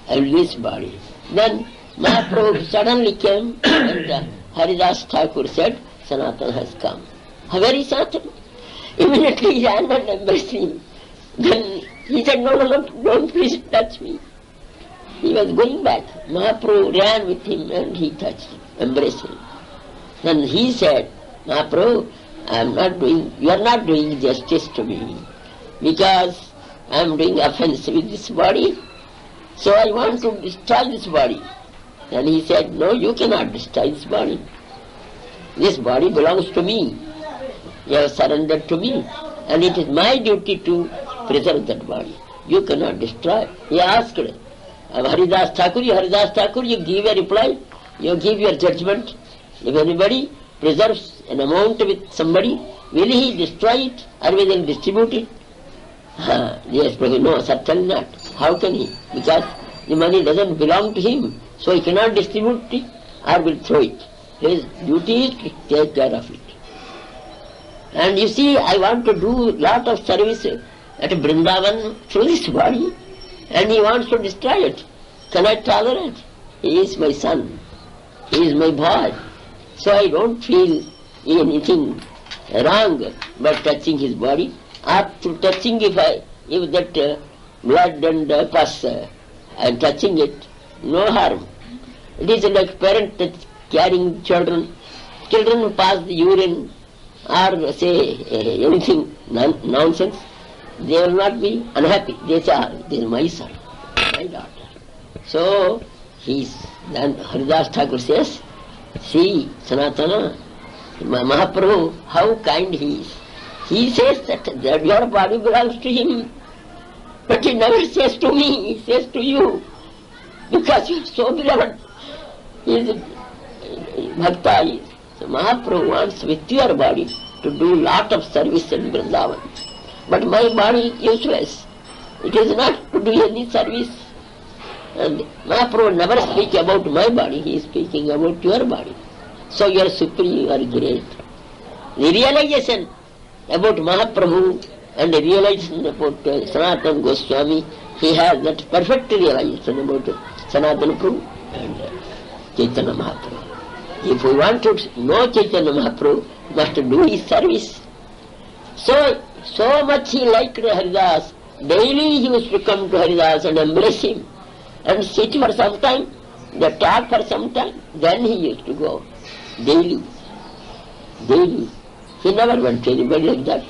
I will lose body. Then Mahaprabhu suddenly came and Haridas Thakur said, Sanatana has come. Where is Sanatana? Immediately he ran and embraced him. Then he said, no, don't please touch me. He was going back. Mahaprabhu ran with him and he touched him, embraced him. Then he said, Mahaprabhu, you are not doing justice to me, because I am doing offense with this body. So I want to destroy this body. And he said, no, you cannot destroy this body. This body belongs to me. You have surrendered to me. And it is my duty to preserve that body. You cannot destroy. He asked, Haridas Thakur, you give a reply, you give your judgment. If anybody preserves an amount with somebody, will he destroy it or will he distribute it? Yes, Prabhu, no, certainly not. How can he? Because the money doesn't belong to him, so he cannot distribute it or will throw it. His duty is to take care of it. And you see, I want to do lot of service at Vrindavan through this body, and he wants to destroy it. Can I tolerate? He is my son. He is my boy. So I don't feel anything wrong by touching his body, or through touching if that blood and pus, I am touching it, no harm. It is like parent carrying children who pass the urine or say anything nonsense, they will not be unhappy. They say, this is my son, my daughter. So then Haridas Thakur says, see, Sanatana, Mahaprabhu, how kind he is. He says that your body belongs to him, but he never says to me, he says to you, because you are so beloved. He is Bhakta. So Mahaprabhu wants with your body to do lot of service in Vrindavan. But my body is useless. It is not to do any service. And Mahaprabhu never speaks about my body, he is speaking about your body. So you are supreme, you are great. The realization about Mahaprabhu and the realization about Sanatana Goswami, he has that perfect realization about Sanatana Prabhu and Chaitanya Mahaprabhu. If we want to know Chaitanya Mahaprabhu, we must do his service. So much he liked Haridas. Daily he used to come to Haridas and embrace him and sit for some time, they talk for some time, then he used to go. Daily. He never went to anybody like that.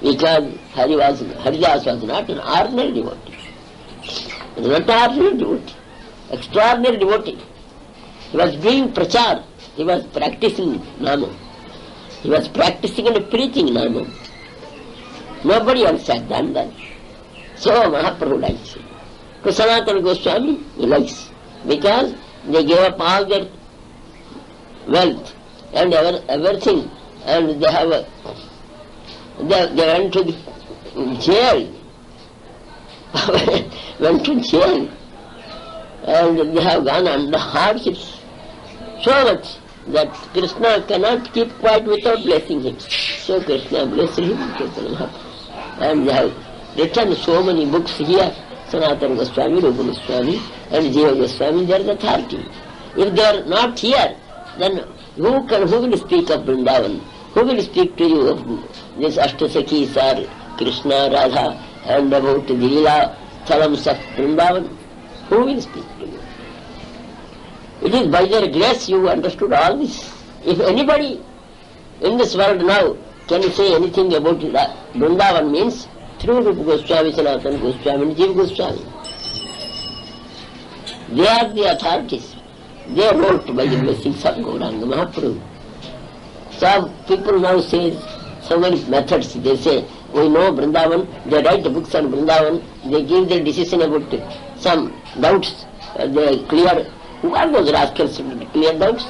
Because Haridas was not an ordinary devotee. He was not an ordinary devotee. Extraordinary devotee. He was doing prachar. He was practicing Nama. He was practicing and preaching Nama. Nobody else had done that. So Mahaprabhu likes him. To Sanatana Goswami, he likes. Because they gave up all their wealth and everything. And they went to jail. Went to jail. And they have gone under hardships so much that Krishna cannot keep quiet without blessing him. So Krishna blessed him, and they have written so many books here, Sanatana Goswami, Rupa Goswami and Jiva Goswami, they are the authority. If they are not here, then who will speak of Vrindavan? Who will speak to you of this Ashtasakis or Krishna, Radha and about the Leela Thalams of Vrindavan? Who will speak to you? It is by their grace you understood all this. If anybody in this world now can say anything about Vrindavan, means through Rupa Goswami, Sanatana Goswami and Jiva Goswami. They are the authorities. They wrote by the blessings of Gauranga Mahaprabhu. Some people now say so many methods. They say, we know Vrindavan, they write the books on Vrindavan, they give their decision about some doubts, they clear. Who are those rascals to clear doubts?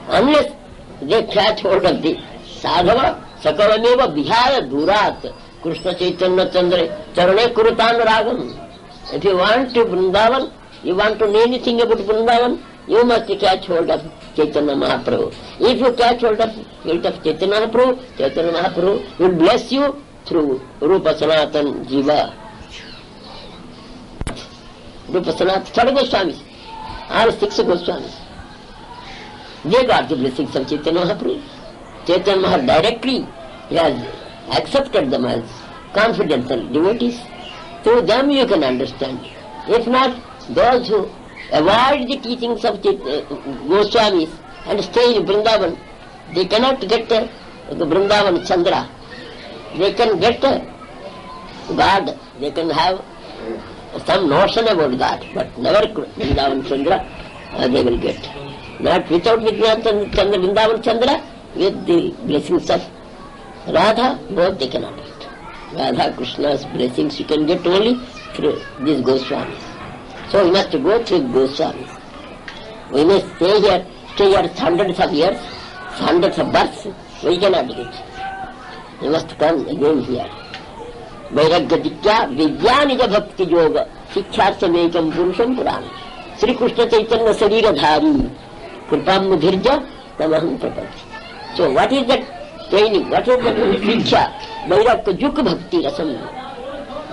Unless they catch hold of the sadhava, sakalameva vihaya durat, Krishna Chaitanya Chandra, charane kurutan ragam. If you want to Vrindavan, you want to know anything about Vrindavan, you must catch hold of Chaitanya Mahaprabhu. If you catch hold of Chaitanya Mahaprabhu will bless you through Rupa Sanatana Jiva. Rupa Sanatana, 30 Goswamis, or 6 Goswamis. They got the blessings of Chaitanya Mahaprabhu. Chaitanya Mahaprabhu directly has accepted them as confidential devotees. Through them you can understand. If not, those who avoid the teachings of Goswamis and stay in Vrindavan, they cannot get the Vrindavan Chandra. They can get God, they can have some notion about that, but never Vrindavan Chandra they will get. Not without Vrindavan Chandra, Vrindavan Chandra, with the blessings of Radha, both they cannot get. Radha Krishna's blessings you can get only through these Goswamis. So we must go through Goswamis. We may stay here hundreds of years, hundreds of births, we cannot get. We must come again here. Vairagya Vidyanija Bhakti Yoga Sikhyarsamekam Purusham Puran Sri Krishna Chaitanya Sarirajhari Kripam Mudhirja Tamaham Prapati. So what is that training? What is that Sikhya? Vairagya Juk Bhakti Rasam.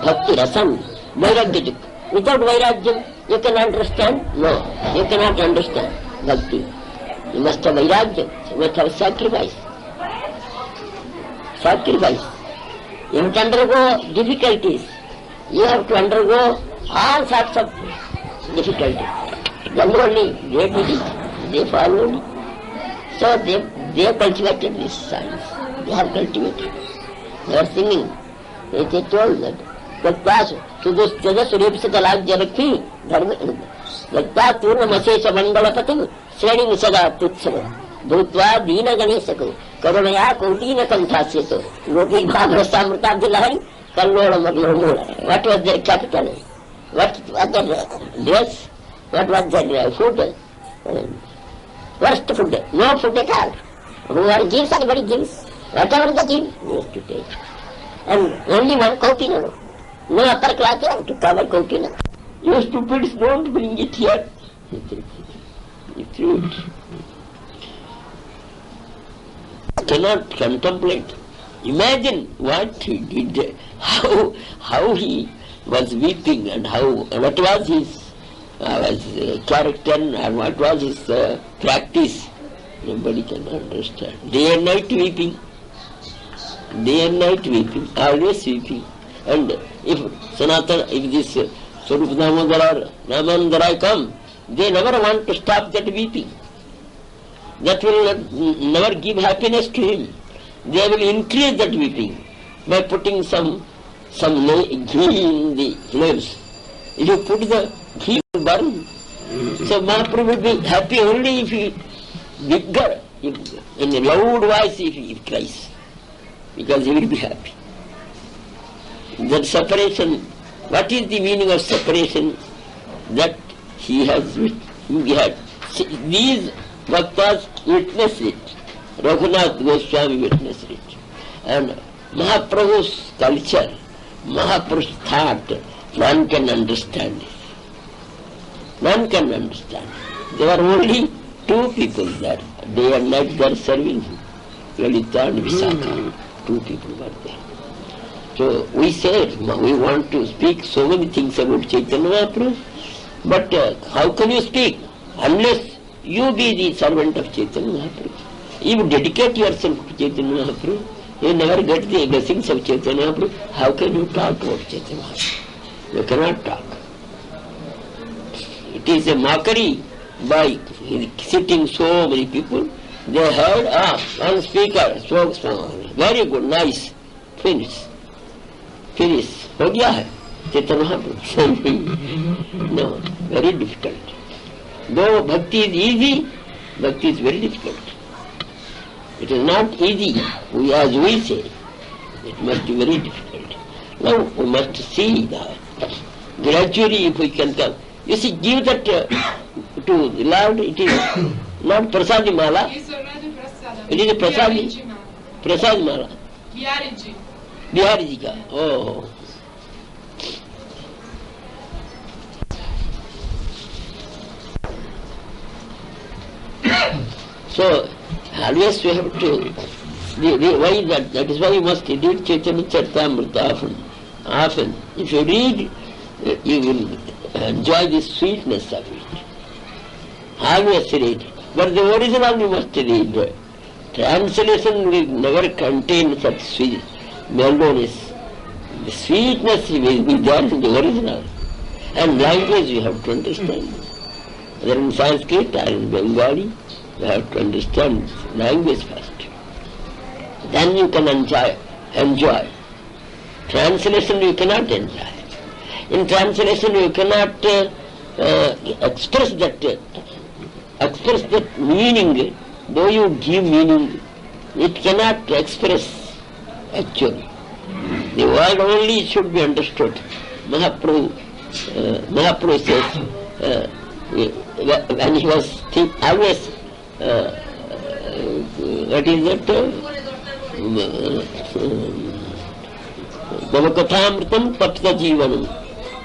Bhakti Rasam. Vairagya Juk. Without Vairagyam, you can understand? No, you cannot understand Bhakti. You must have Vairagyam. You must have sacrifice. Sacrifice. You have to undergo difficulties. You have to undergo all sorts of difficulties. Then only they did it, they followed. So they cultivated this science. They have cultivated. They are singing. They told that. Gata Sudustada Suripsata Jaraki, Gata Purnamashesha Mandalapatam, Sredding Sada Tutsava, Dutva Dina Ganesaku, Karanaya Kotina Kantasito, Loki Bhabra Samrata Dilari, Kalora Maglomola. What was their capital? What was their dress? What was their food? Worst food. No food at all. Whoever gives, everybody gives. Whatever they give, they used to take. And only one coconut. No upper class have to cover coconut. You stupids don't bring it here. You threw it. Cannot contemplate. Imagine what he did, how he was weeping and what was his character and what was his practice. Nobody can understand. Day and night weeping. Day and night weeping, always weeping. And if Sanatana, if this Swarup Damodara, Namandarai come, they never want to stop that weeping. That will never give happiness to him. They will increase that weeping by putting some ghee in the flames. If you put the ghee, it will burn. So Mahaprabhu will be happy only if he bigger, in a loud voice if he cries, because he will be happy. That separation, what is the meaning of separation? That he had. These bhaktas witnessed it. Raghunath Goswami witnessed it. And Mahaprabhu's culture, Mahaprabhu's thought, none can understand it. None can understand. There are only two people there. Day and night they are serving him. Lalita and Visakha. Two people were there. So we said, we want to speak so many things about Chaitanya Mahaprabhu, but how can you speak unless you be the servant of Chaitanya Mahaprabhu? You dedicate yourself to Chaitanya Mahaprabhu, you never get the blessings of Chaitanya Mahaprabhu. How can you talk about Chaitanya Mahaprabhu? You cannot talk. It is a mockery by sitting so many people. They heard, one speaker spoke strongly. Very good, nice, finish. हो गया है Chaitanya Mahaprabhu. No, very difficult. Though bhakti is easy, bhakti is very difficult. It is not easy, as we say. It must be very difficult. Now we must see that gradually if we can come. You see, give that to the Lord. It is not prasadi mala. It is a prasadi mala. Bihari ji ka. Oh. So always we have to. Why that? That is why you must read Chaitanya Charitamrita often. If you read, you will enjoy the sweetness of it. Always read. But the original you must read. Translation will never contain such sweet mellowness. The sweetness will be there in the original. And language you have to understand. Whether in Sanskrit or in Bengali, you have to understand language first. Then you can enjoy. Translation you cannot enjoy. In translation, you cannot express that meaning. Though you give meaning, it cannot express actually. The word only should be understood. Mahaprabhu says, when he was always, what is that? Navakathamritam tapta jivanam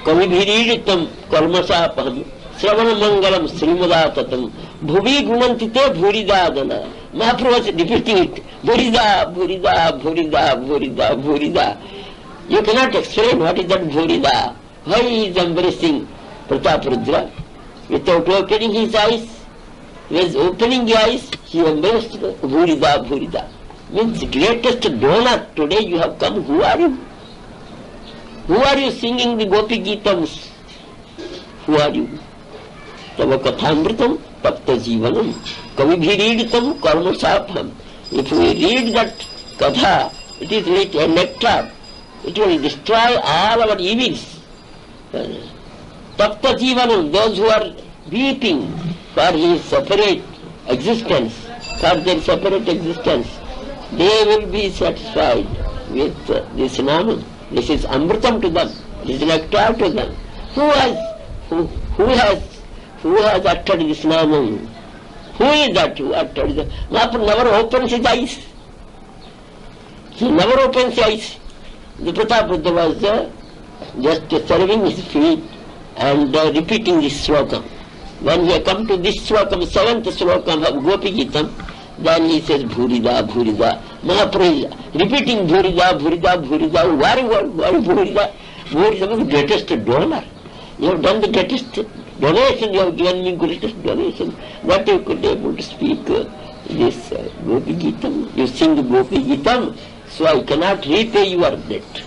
kavibhiritam karmasapaham Sravana Mangalam Srimadatam Bhuvi Gunantite Bhuridadana. Mahaprabhu was repeating it. Bhurida, Bhurida, Bhurida, Bhurida, Bhurida. You cannot explain what is that Bhurida. Why he is embracing Prataparudra without opening his eyes. He was opening his eyes, he embraced Bhurida, Bhurida. Means greatest donor. Today you have come. Who are you? Who are you singing the Gopi Geetams? Who are you? Tava kathamritam tapta jivanam kavibhiriditam karmasapam. If we read that katha, it is like a nectar. It will destroy all our evils. Tapta jivanam, those who are weeping for his separate existence, for their separate existence, they will be satisfied with this Nama. This is amritam to them. This is nectar to them. Who has uttered this Nama? Who is that who uttered the Mahaprabhu never opens his eyes. He never opens his eyes. The Prataparudra was just serving his feet and repeating this slokam. When he come to this slokam, 7th slokam of Gopi Geetam, then he says Bhurida, Bhurida. Mahaprabhu is repeating Bhurida, Bhurida, Bhurida. Why Bhurida? Bhurida is the greatest donor. You have done the greatest donation, you have given me greatest donation. That you could be able to speak this Gopi Geetam. You sing the Gopi Geetam, so I cannot repay your debt.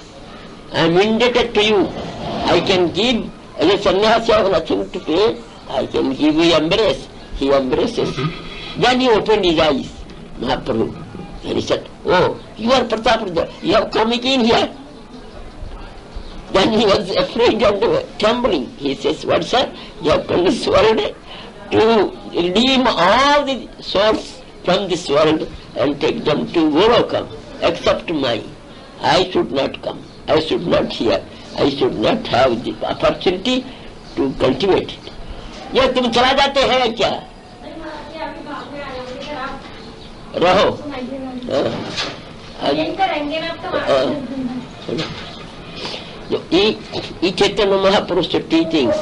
I am indebted to you. I can give, as a sannyasi I have nothing to pay, I can give you embrace. He embraces. Then he opened his eyes, Mahaprabhu, and he said, oh, you are Prataparudra, you have come again here. Then he was afraid and trembling. He says, what sir, you have come this world to redeem all the souls from this world and take them to Golokam, except mine. I should not come. I should not hear. I should not have the opportunity to cultivate it. ये तुम चला जाते हैं क्या? रहो. Each Chaitanya Mahaprabhu's teachings,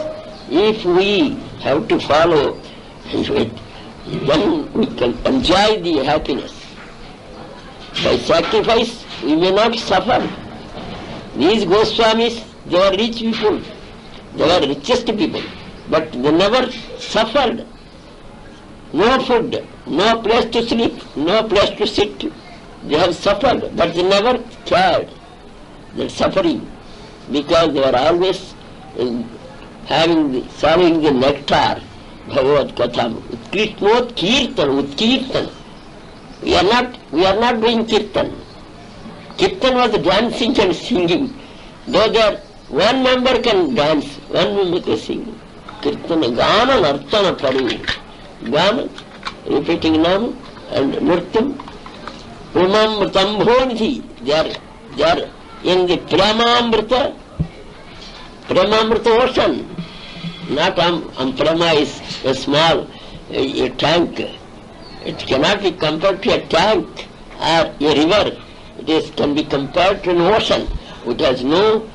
if we have to follow it, then we can enjoy the happiness. By sacrifice, we may not suffer. These Goswamis, they were rich people, they were richest people, but they never suffered. No food, no place to sleep, no place to sit. They have suffered, but they never cared that suffering, because they were always serving the nectar, Bhagavad Katham. Utkritmot Kirtan, Utkirtan. We are not doing Kirtan. Kirtan was dancing and singing. Though there one member can dance, one member can sing. Kirtana, Gana, Nartana, Pari. Gana, repeating Nam and Nurtam. Premamritambhonidhi. They are in the Premamrita ocean. Not Prema is a small a tank. It cannot be compared to a tank or a river. It can be compared to an ocean which has no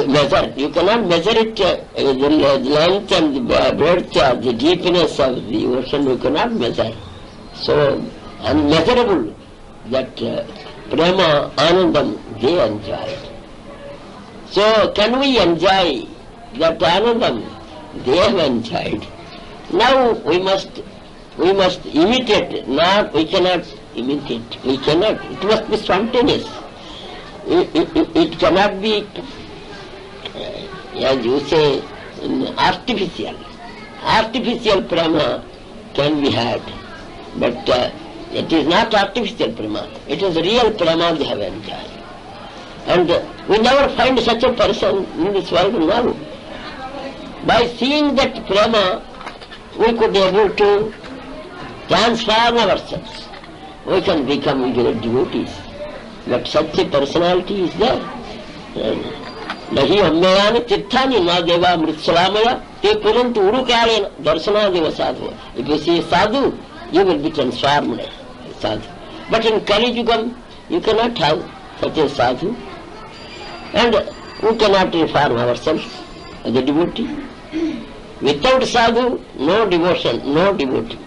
measure. You cannot measure it, the length and the breadth, the deepness of the ocean, you cannot measure. So, unmeasurable, that Prema Anandam, they enjoy. So, can we enjoy that Anandam? They have enjoyed. Now, we must imitate, we cannot imitate. We cannot. It must be spontaneous. It cannot be, as you say, artificial. Artificial prema can be had, but it is not artificial prema. It is real prema they have enjoyed. And we never find such a person in this world now. By seeing that prema, we could be able to transform ourselves. We can become great devotees. But such a personality is there. Nahi ammeyana tirthani na deva mritsalamaya te purantu urukalena darsana sadhu. If you see a sadhu, you will be transformed sadhu. But in Kali Yugam, you cannot have such a sadhu. And we cannot reform ourselves as a devotee. Without sadhu, no devotion, no devotee.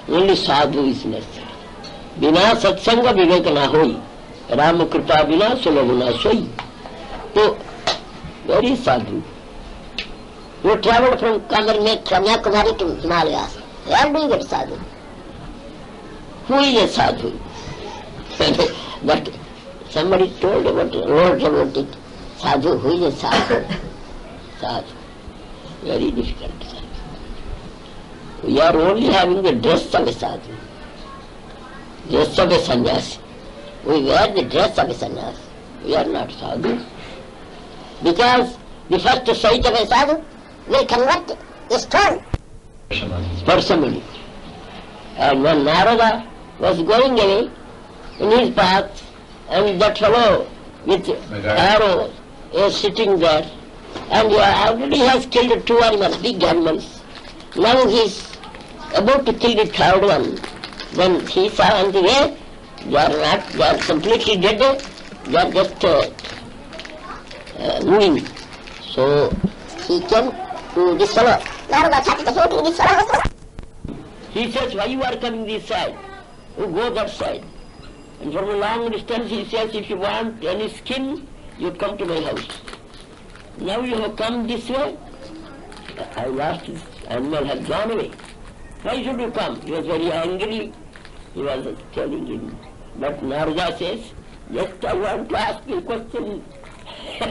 Only sadhu is necessary. Bina satsanga vivek na hoi. Rama kripa bina sulabh na soi. So, where is sadhu? You traveled from Kanyakumari to Himalayas. Where do you get sadhu? Who is a sadhu? But somebody told about it. Sadhu, who is a sadhu? Sadhu. Very difficult sadhu. We are only having the dress of a sadhu. Dress of a sannyasi. We wear the dress of a sannyasi. We are not sadhu. Because the first sight of a sadhu will convert a stone. Personally. And when Narada was going away in his path, and that fellow with arrow is sitting there, and he already has killed 2 animals, big animals. Now he is about to kill the 3rd one. Then he saw on the way, they are completely dead, they are just moving. So he came to this fellow. Narada started hating this fellow. He says, why you are coming this side? You go that side. And from a long distance he says, if you want any skin, you come to my house. Now you have come this way. I lost this animal, has gone away. Why should you come? He was very angry. He was telling him. But Narada says, just I want to ask you a question.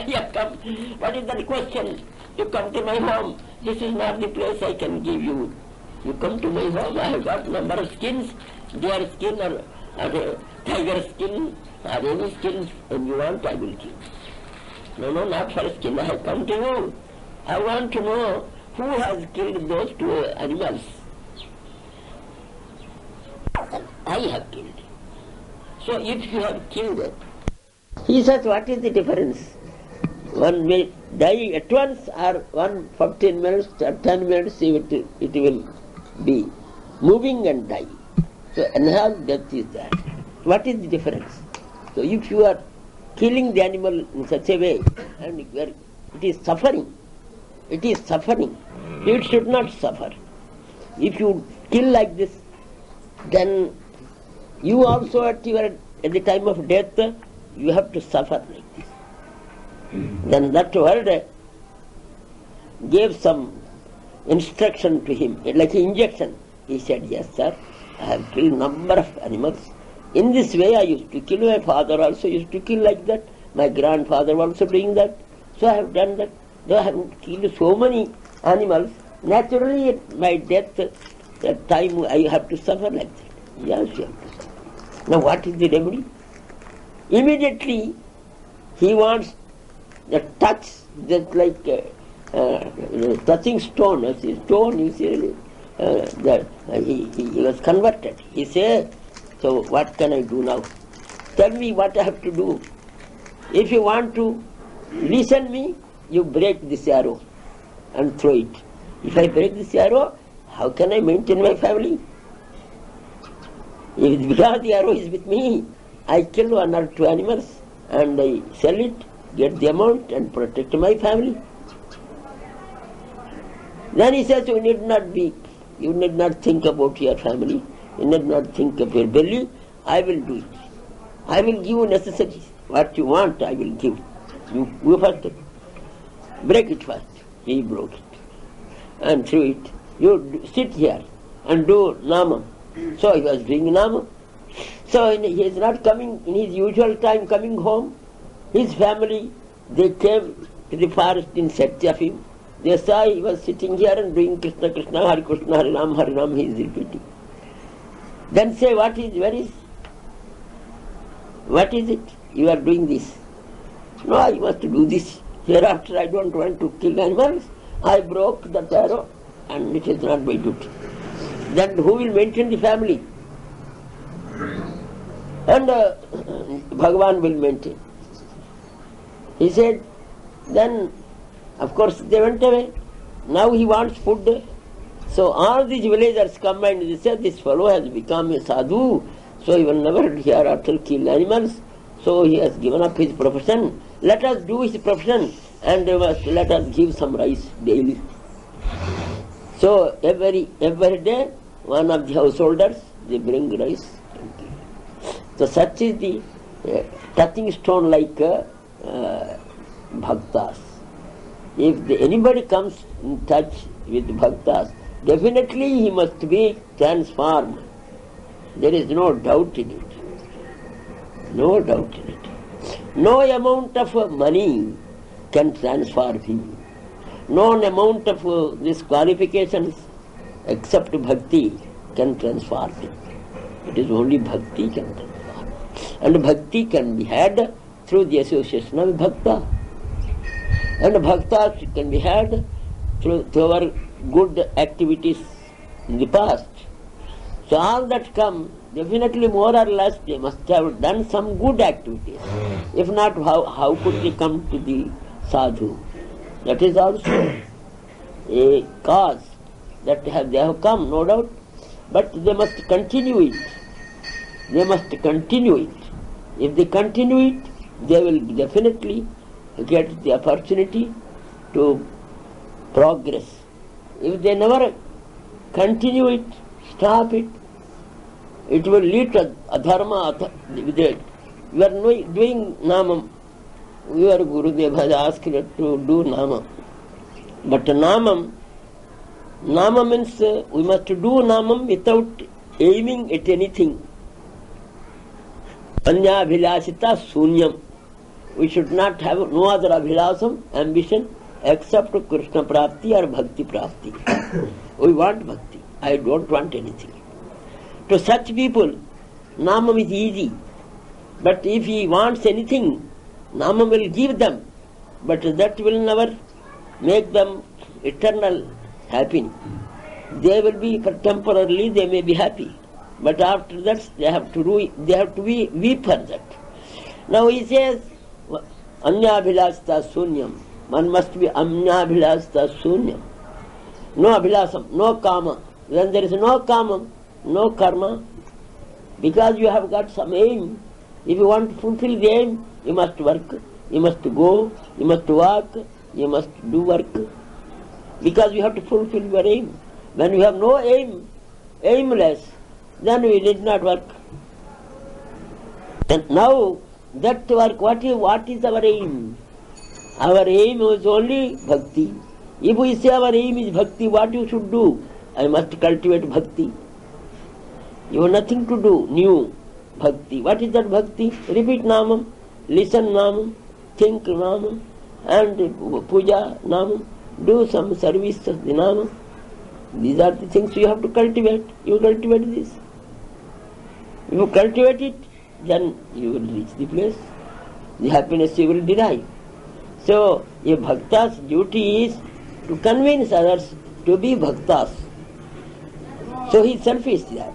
You come. What is that question? You come to my home. This is not the place I can give you. You come to my home, I have got number of skins, deer skin or tiger skin or any skins, and you want, I will give. No, not for skin, I have come to you. I want to know who has killed those 2 animals. I have killed. So if you have killed it, he says, what is the difference? One may die at once, or 15 minutes or 10 minutes it will be moving and dying. So enhanced death is that. What is the difference? So if you are killing the animal in such a way, and it is suffering, it should not suffer. If you kill like this, then you also at the time of death, you have to suffer like this. Then that word gave some instruction to him, like an injection. He said, yes sir, I have killed number of animals. In this way I used to kill. My father also used to kill like that. My grandfather also doing that. So I have done that. Though I have killed so many animals, naturally at my death, that time I have to suffer like that. Yes, you have to suffer. Now what is the remedy? Immediately he wants the touch, just like touching stone. Stone is really, he was converted. He said, so what can I do now? Tell me what I have to do. If you want to listen me, you break this arrow and throw it. If I break this arrow, how can I maintain my family? If it's because the arrow is with me, I kill 1 or 2 animals and I sell it, get the amount and protect my family. Then he says, you need not think about your family, you need not think of your belly, I will do it. I will give you necessities. What you want, I will give. You first break it first. He broke it and threw it. You sit here and do Nama. So he was doing Nama. So he is not coming in his usual time, coming home. His family, they came to the forest in search of him. They saw he was sitting here and doing Krishna Krishna, Hare Krishna, Hare Ram, he is repeating. Then say, what is it? You are doing this. No, I must do this. Hereafter I don't want to kill animals. I broke the arrow and it is not my duty. Then who will maintain the family? And Bhagavan will maintain. He said, then of course they went away. Now he wants food. So all these villagers come and they say, this fellow has become a sadhu, so he will never hereafter kill animals. So he has given up his profession. Let us do his profession and let us give some rice daily. So every day, one of the householders, they bring rice. So such is the touching stone like bhaktas. If anybody comes in touch with bhaktas, definitely he must be transformed. There is no doubt in it. No doubt in it. No amount of money can transform him. No amount of these qualifications except bhakti can transform him. It is only bhakti can transform. And bhakti can be had through the association of bhakta. And bhakta can be had through our good activities in the past. So all that come, definitely more or less they must have done some good activities. If not, how could they come to the sadhu? That is also a cause that they have come, no doubt. But they must continue it. They must continue it. If they continue it, they will definitely get the opportunity to progress. If they never continue it, stop it, it will lead to adharma. You are doing namam. Your Gurudev has asked you to do namam. But namam means we must do namam without aiming at anything. Anya abhilasita sunyam. We should not have no other abhilasam, ambition, except Krishna prapti or bhakti prapti. We want bhakti. I don't want anything. To such people, namam is easy. But if he wants anything, namam will give them. But that will never make them eternal happy. They will be, for temporarily, they may be happy. But after that, they have to be weep for that. Now he says, Anyabhilasita sunyam. One must be Anyabhilasita sunyam. No abhilasam, no kama. When there is no kama, no karma. Because you have got some aim. If you want to fulfill the aim, you must work, you must go, you must walk, you must do work. Because you have to fulfill your aim. When you have no aim, aimless, then we did not work. And now, that work, what is our aim? Our aim is only bhakti. If we say our aim is bhakti, what you should do? I must cultivate bhakti. You have nothing to do, new bhakti. What is that bhakti? Repeat namam, listen namam, think namam, and puja namam, do some service of the namam. These are the things you have to cultivate. You cultivate this. If you cultivate it, then you will reach the place. The happiness you will derive. So, a bhakta's duty is to convince others to be bhaktas. So he is selfish there.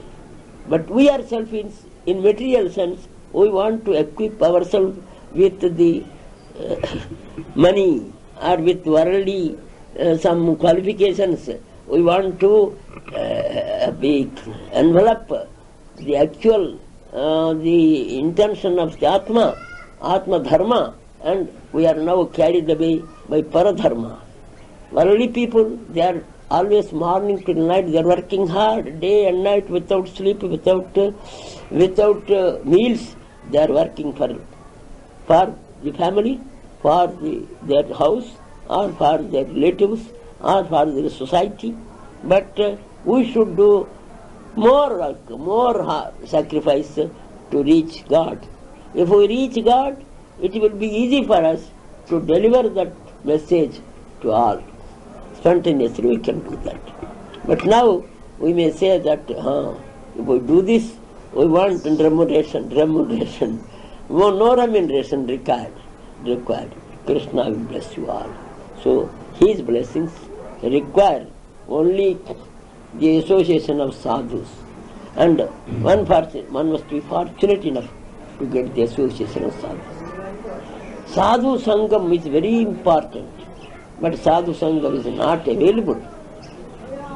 But we are selfish in material sense. We want to equip ourselves with the money or with worldly some qualifications. We want to envelop the actual, the intention of the Atma Dharma, and we are now carried away by Paradharma. Worldly people, they are always morning till night, they are working hard, day and night, without sleep, without meals. They are working for the family, for their house, or for their relatives, or for their society. But we should do more work, more sacrifice to reach God. If we reach God, it will be easy for us to deliver that message to all. Spontaneously we can do that. But now we may say that if we do this, we want remuneration. No remuneration required. required. Krishna will bless you all. So his blessings require only the association of sadhus. And one must be fortunate enough to get the association of sadhus. Sadhu Sangam is very important, but Sadhu Sangam is not available.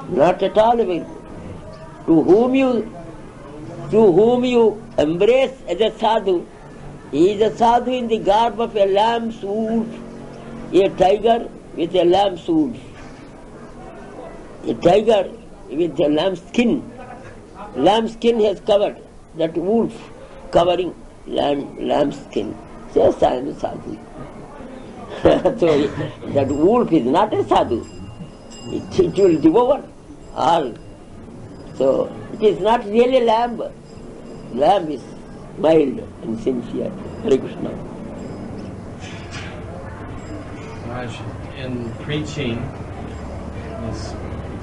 Not at all available. To whom you embrace as a sadhu, he is a sadhu in the garb of a lamb's wool, a tiger with a lamb's wool. A tiger with a lamb's skin. Lamb's skin has covered, that wolf covering lamb's skin. Says I am a sadhu. So that wolf is not a sadhu. It will devour all. So it is not really lamb. Lamb is mild and sincere. Hare Krishna. Raj, in preaching,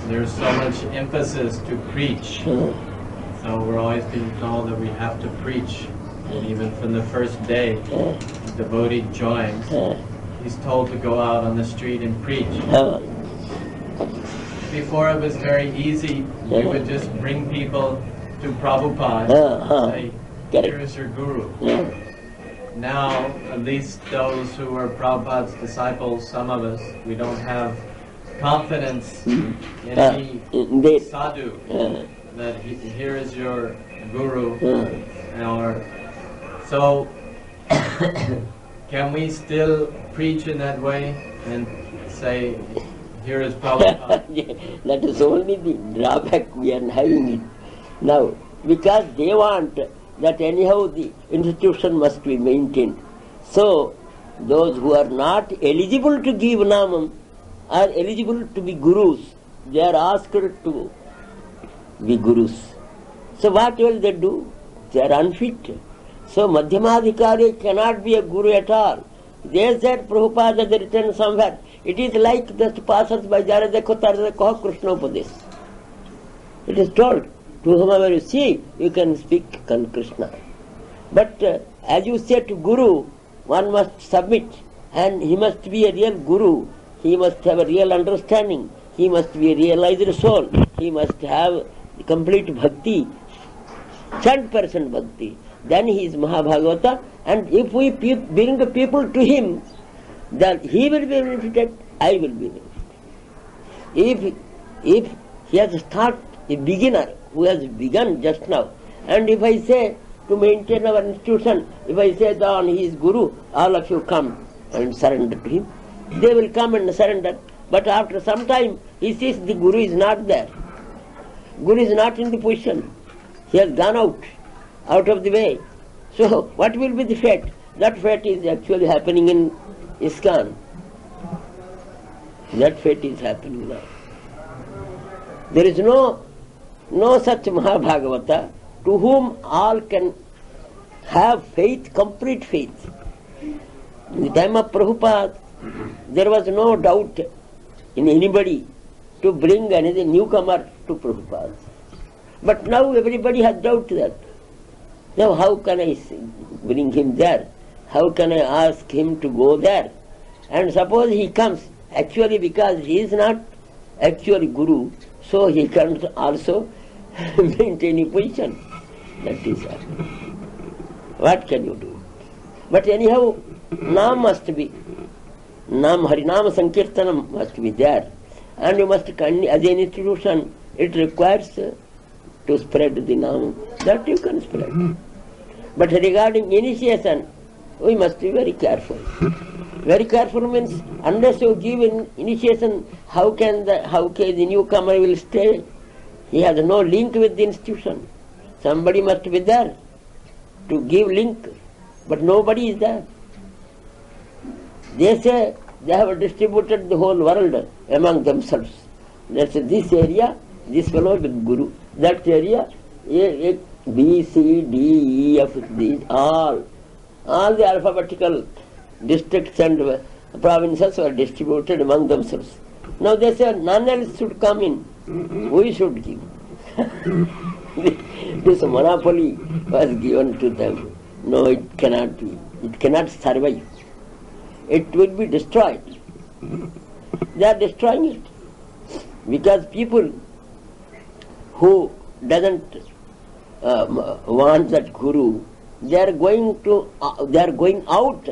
there's so much emphasis to preach. So we're always being told that we have to preach. And even from the first day, the devotee joins, he's told to go out on the street and preach. Before it was very easy. We would just bring people to Prabhupada and say, here is your guru. Now, at least those who are Prabhupada's disciples, some of us, we don't have confidence in any sadhu that here is your guru. So, can we still preach in that way and say, here is Prabhupada? That is only the drawback we are having it now, because they want that anyhow the institution must be maintained. So, those who are not eligible to give namam are eligible to be gurus. They are asked to be gurus. So what will they do? They are unfit. So Madhyamadhikari cannot be a guru at all. They said, Prabhupada has written somewhere, it is like that passes by Jara Dekho Tar Dekho Krishna Upadesh. It is told, to whomever you see, you can speak Krishna. But as you say to Guru, one must submit, and he must be a real Guru. He must have a real understanding. He must be a realized soul. He must have complete bhakti, 100% bhakti. Then he is Mahabhagavata, and if we bring people to him, then he will be benefited, I will be benefited. If he has started, a beginner who has begun just now, and if I say to maintain our institution, if I say that he is Guru, all of you come and surrender to him, they will come and surrender. But after some time, he sees the Guru is not there. Guru is not in the position. He has gone out of the way. So what will be the fate? That fate is actually happening in ISKCON. That fate is happening now. There is no such Mahabhagavata to whom all can have faith, complete faith. In the time of Prabhupada, there was no doubt in anybody to bring another newcomer to Prabhupada. But now everybody has doubt that. Now how can I bring him there? How can I ask him to go there? And suppose he comes, actually because he is not actually Guru, so he can't also maintain a position. That is happening. What can you do? But anyhow, Nam must be. Nam, Harinam Sankirtanam must be there. And you must, as an institution, it requires to spread the Nam. That you can spread. But regarding initiation, we must be very careful. Very careful means, unless you give initiation, how can the newcomer will stay? He has no link with the institution. Somebody must be there to give link, but nobody is there. They say they have distributed the whole world among themselves. That's this area, this fellow with Guru. That area, A, B, C, D, E, F, these, all the alphabetical districts and provinces were distributed among themselves. Now they say none else should come in. We should give. This monopoly was given to them. No, it cannot be. It cannot survive. it will be destroyed. They are destroying it. Because people who doesn't want that guru, they are going out.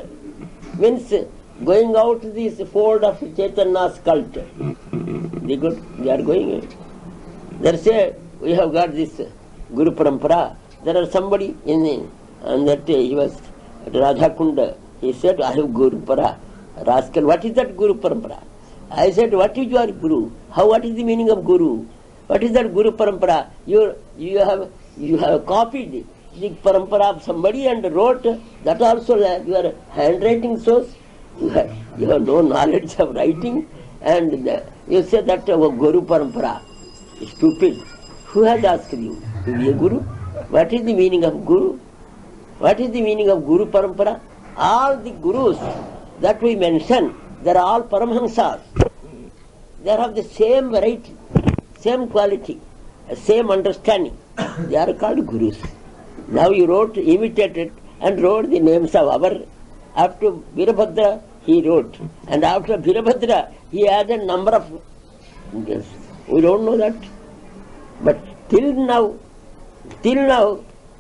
Means going out this fold of Chaitanya's cult. They are going out. They say, we have got this Guru Parampara. There are somebody on that day, he was at Radhakunda. He said, I have Guru Parampara. Rascal, what is that Guru Parampara? I said, what is your Guru? What is the meaning of Guru? What is that Guru Parampara? You have copied the Parampara of somebody and wrote that also. Your handwriting shows you have no knowledge of writing, and you say that Guru Parampara. Stupid. Who has asked you to be a Guru? What is the meaning of Guru? What is the meaning of Guru Parampara? All the Gurus that we mention, they are all Paramhansas. They have the same variety, same quality, same understanding. They are called Gurus. Now you imitated and wrote the names of our. After Virabhadra, he wrote. And after Virabhadra, he added number of. Yes, we don't know that. But till now,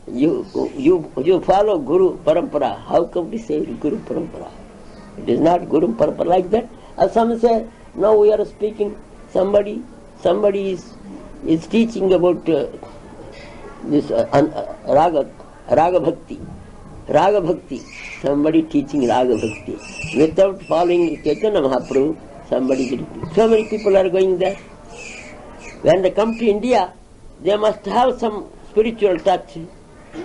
you follow Guru Parampara. How come we say Guru Parampara? It is not Guru Parampara like that. As some say, now we are speaking, somebody is teaching about this Raga Bhakti. Somebody teaching Raga Bhakti. Without following Chaitanya Mahaprabhu, somebody will teach. So many people are going there. When they come to India, they must have some spiritual touch.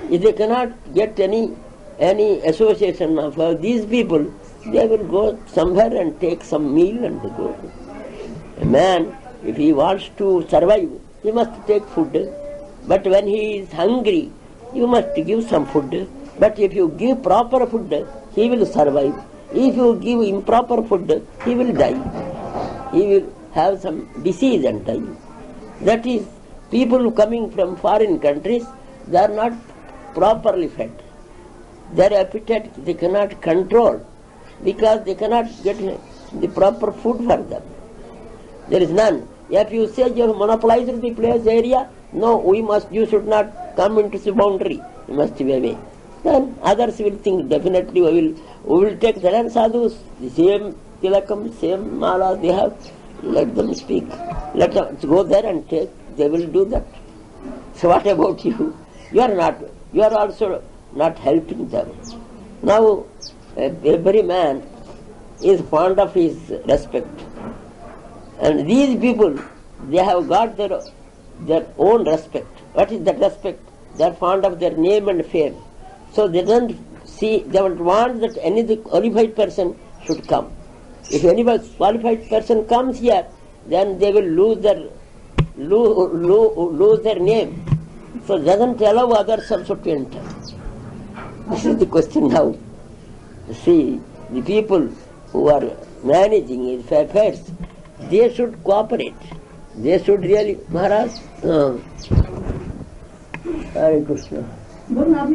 If they cannot get any association of these people, they will go somewhere and take some meal and go. A man, if he wants to survive, he must take food. But when he is hungry, you must give some food. But if you give proper food, he will survive. If you give improper food, he will die. He will have some disease and die. That is, people coming from foreign countries, they are not properly fed. Their appetite they cannot control because they cannot get the proper food for them. There is none. If you say you have monopolized the place area, no, you should not come into the boundary. You must be away. Then others will think definitely we will take the land sadhus, the same tilakam, same mala they have. Let them speak. Let them go there and take. They will do that. So what about you? You are also not helping them. Now, every man is fond of his respect. And these people, they have got their own respect. What is that respect? They are fond of their name and fame. So they don't want that any qualified person should come. If any qualified person comes here, then they will lose their name. So doesn't allow others also to enter. This is the question now. See, the people who are managing his affairs, they should cooperate. They should really, Maharaj. Hare Krishna. Now,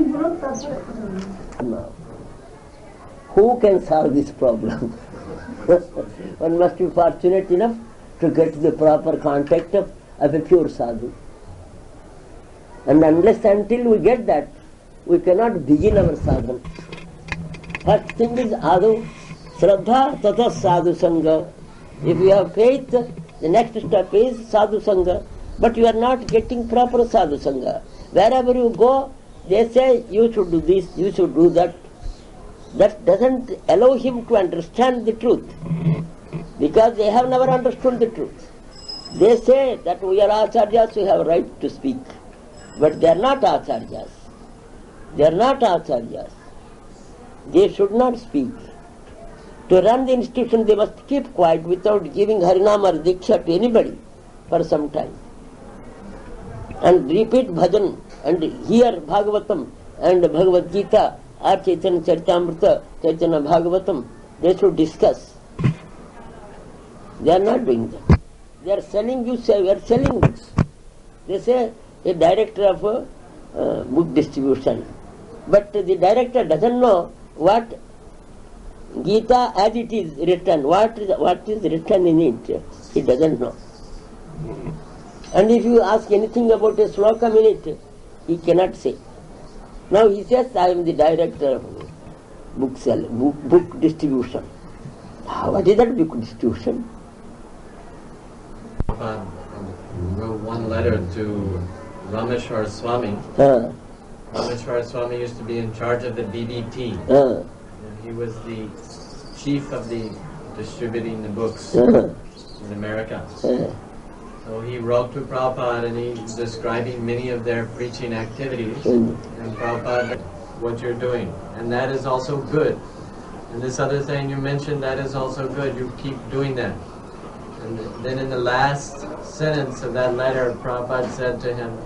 who can solve this problem? One must be fortunate enough to get the proper contact of a pure sadhu. And unless until we get that, we cannot begin our sadhana. First thing is adu, shraddha tata sadhu sangha. If you have faith, the next step is sadhu sangha. But you are not getting proper sadhu sangha. Wherever you go, they say you should do this, you should do that. That doesn't allow him to understand the truth. Because they have never understood the truth. They say that we are acharyas, we have right to speak. But they are not acharyas. They are not acharyas. They should not speak. To run the institution, they must keep quiet without giving Harinam or Diksha to anybody for some time. And repeat bhajan and hear Bhagavatam and Bhagavad Gita or Chaitanya Charitamrita, Chaitanya Bhagavatam. They should discuss. They are not doing that. They are selling you, say, we are selling books. They say a director of book distribution. But the director doesn't know what Gita as it is written, what is written in it, he doesn't know. And if you ask anything about a sloka in it, he cannot say. Now he says, I am the director of book distribution. What is that book distribution? Wrote one letter to Rameshwar Swami. Rameshwar Swami used to be in charge of the BBP. And he was the chief of the distributing the books in America. So he wrote to Prabhupada and he's describing many of their preaching activities. And Prabhupada, what you're doing. And that is also good. And this other thing you mentioned, that is also good. You keep doing that. And then in the last sentence of that letter, Prabhupada said to him,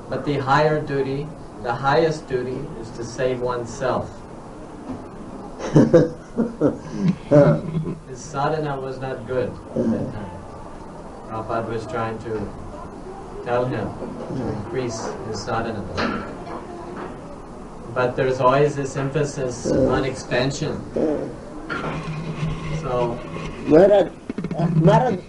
but the higher duty, the highest duty is to save oneself. His sadhana was not good at that time. Prabhupada was trying to tell him to increase his sadhana. But there's always this emphasis on expansion. So Maharaj,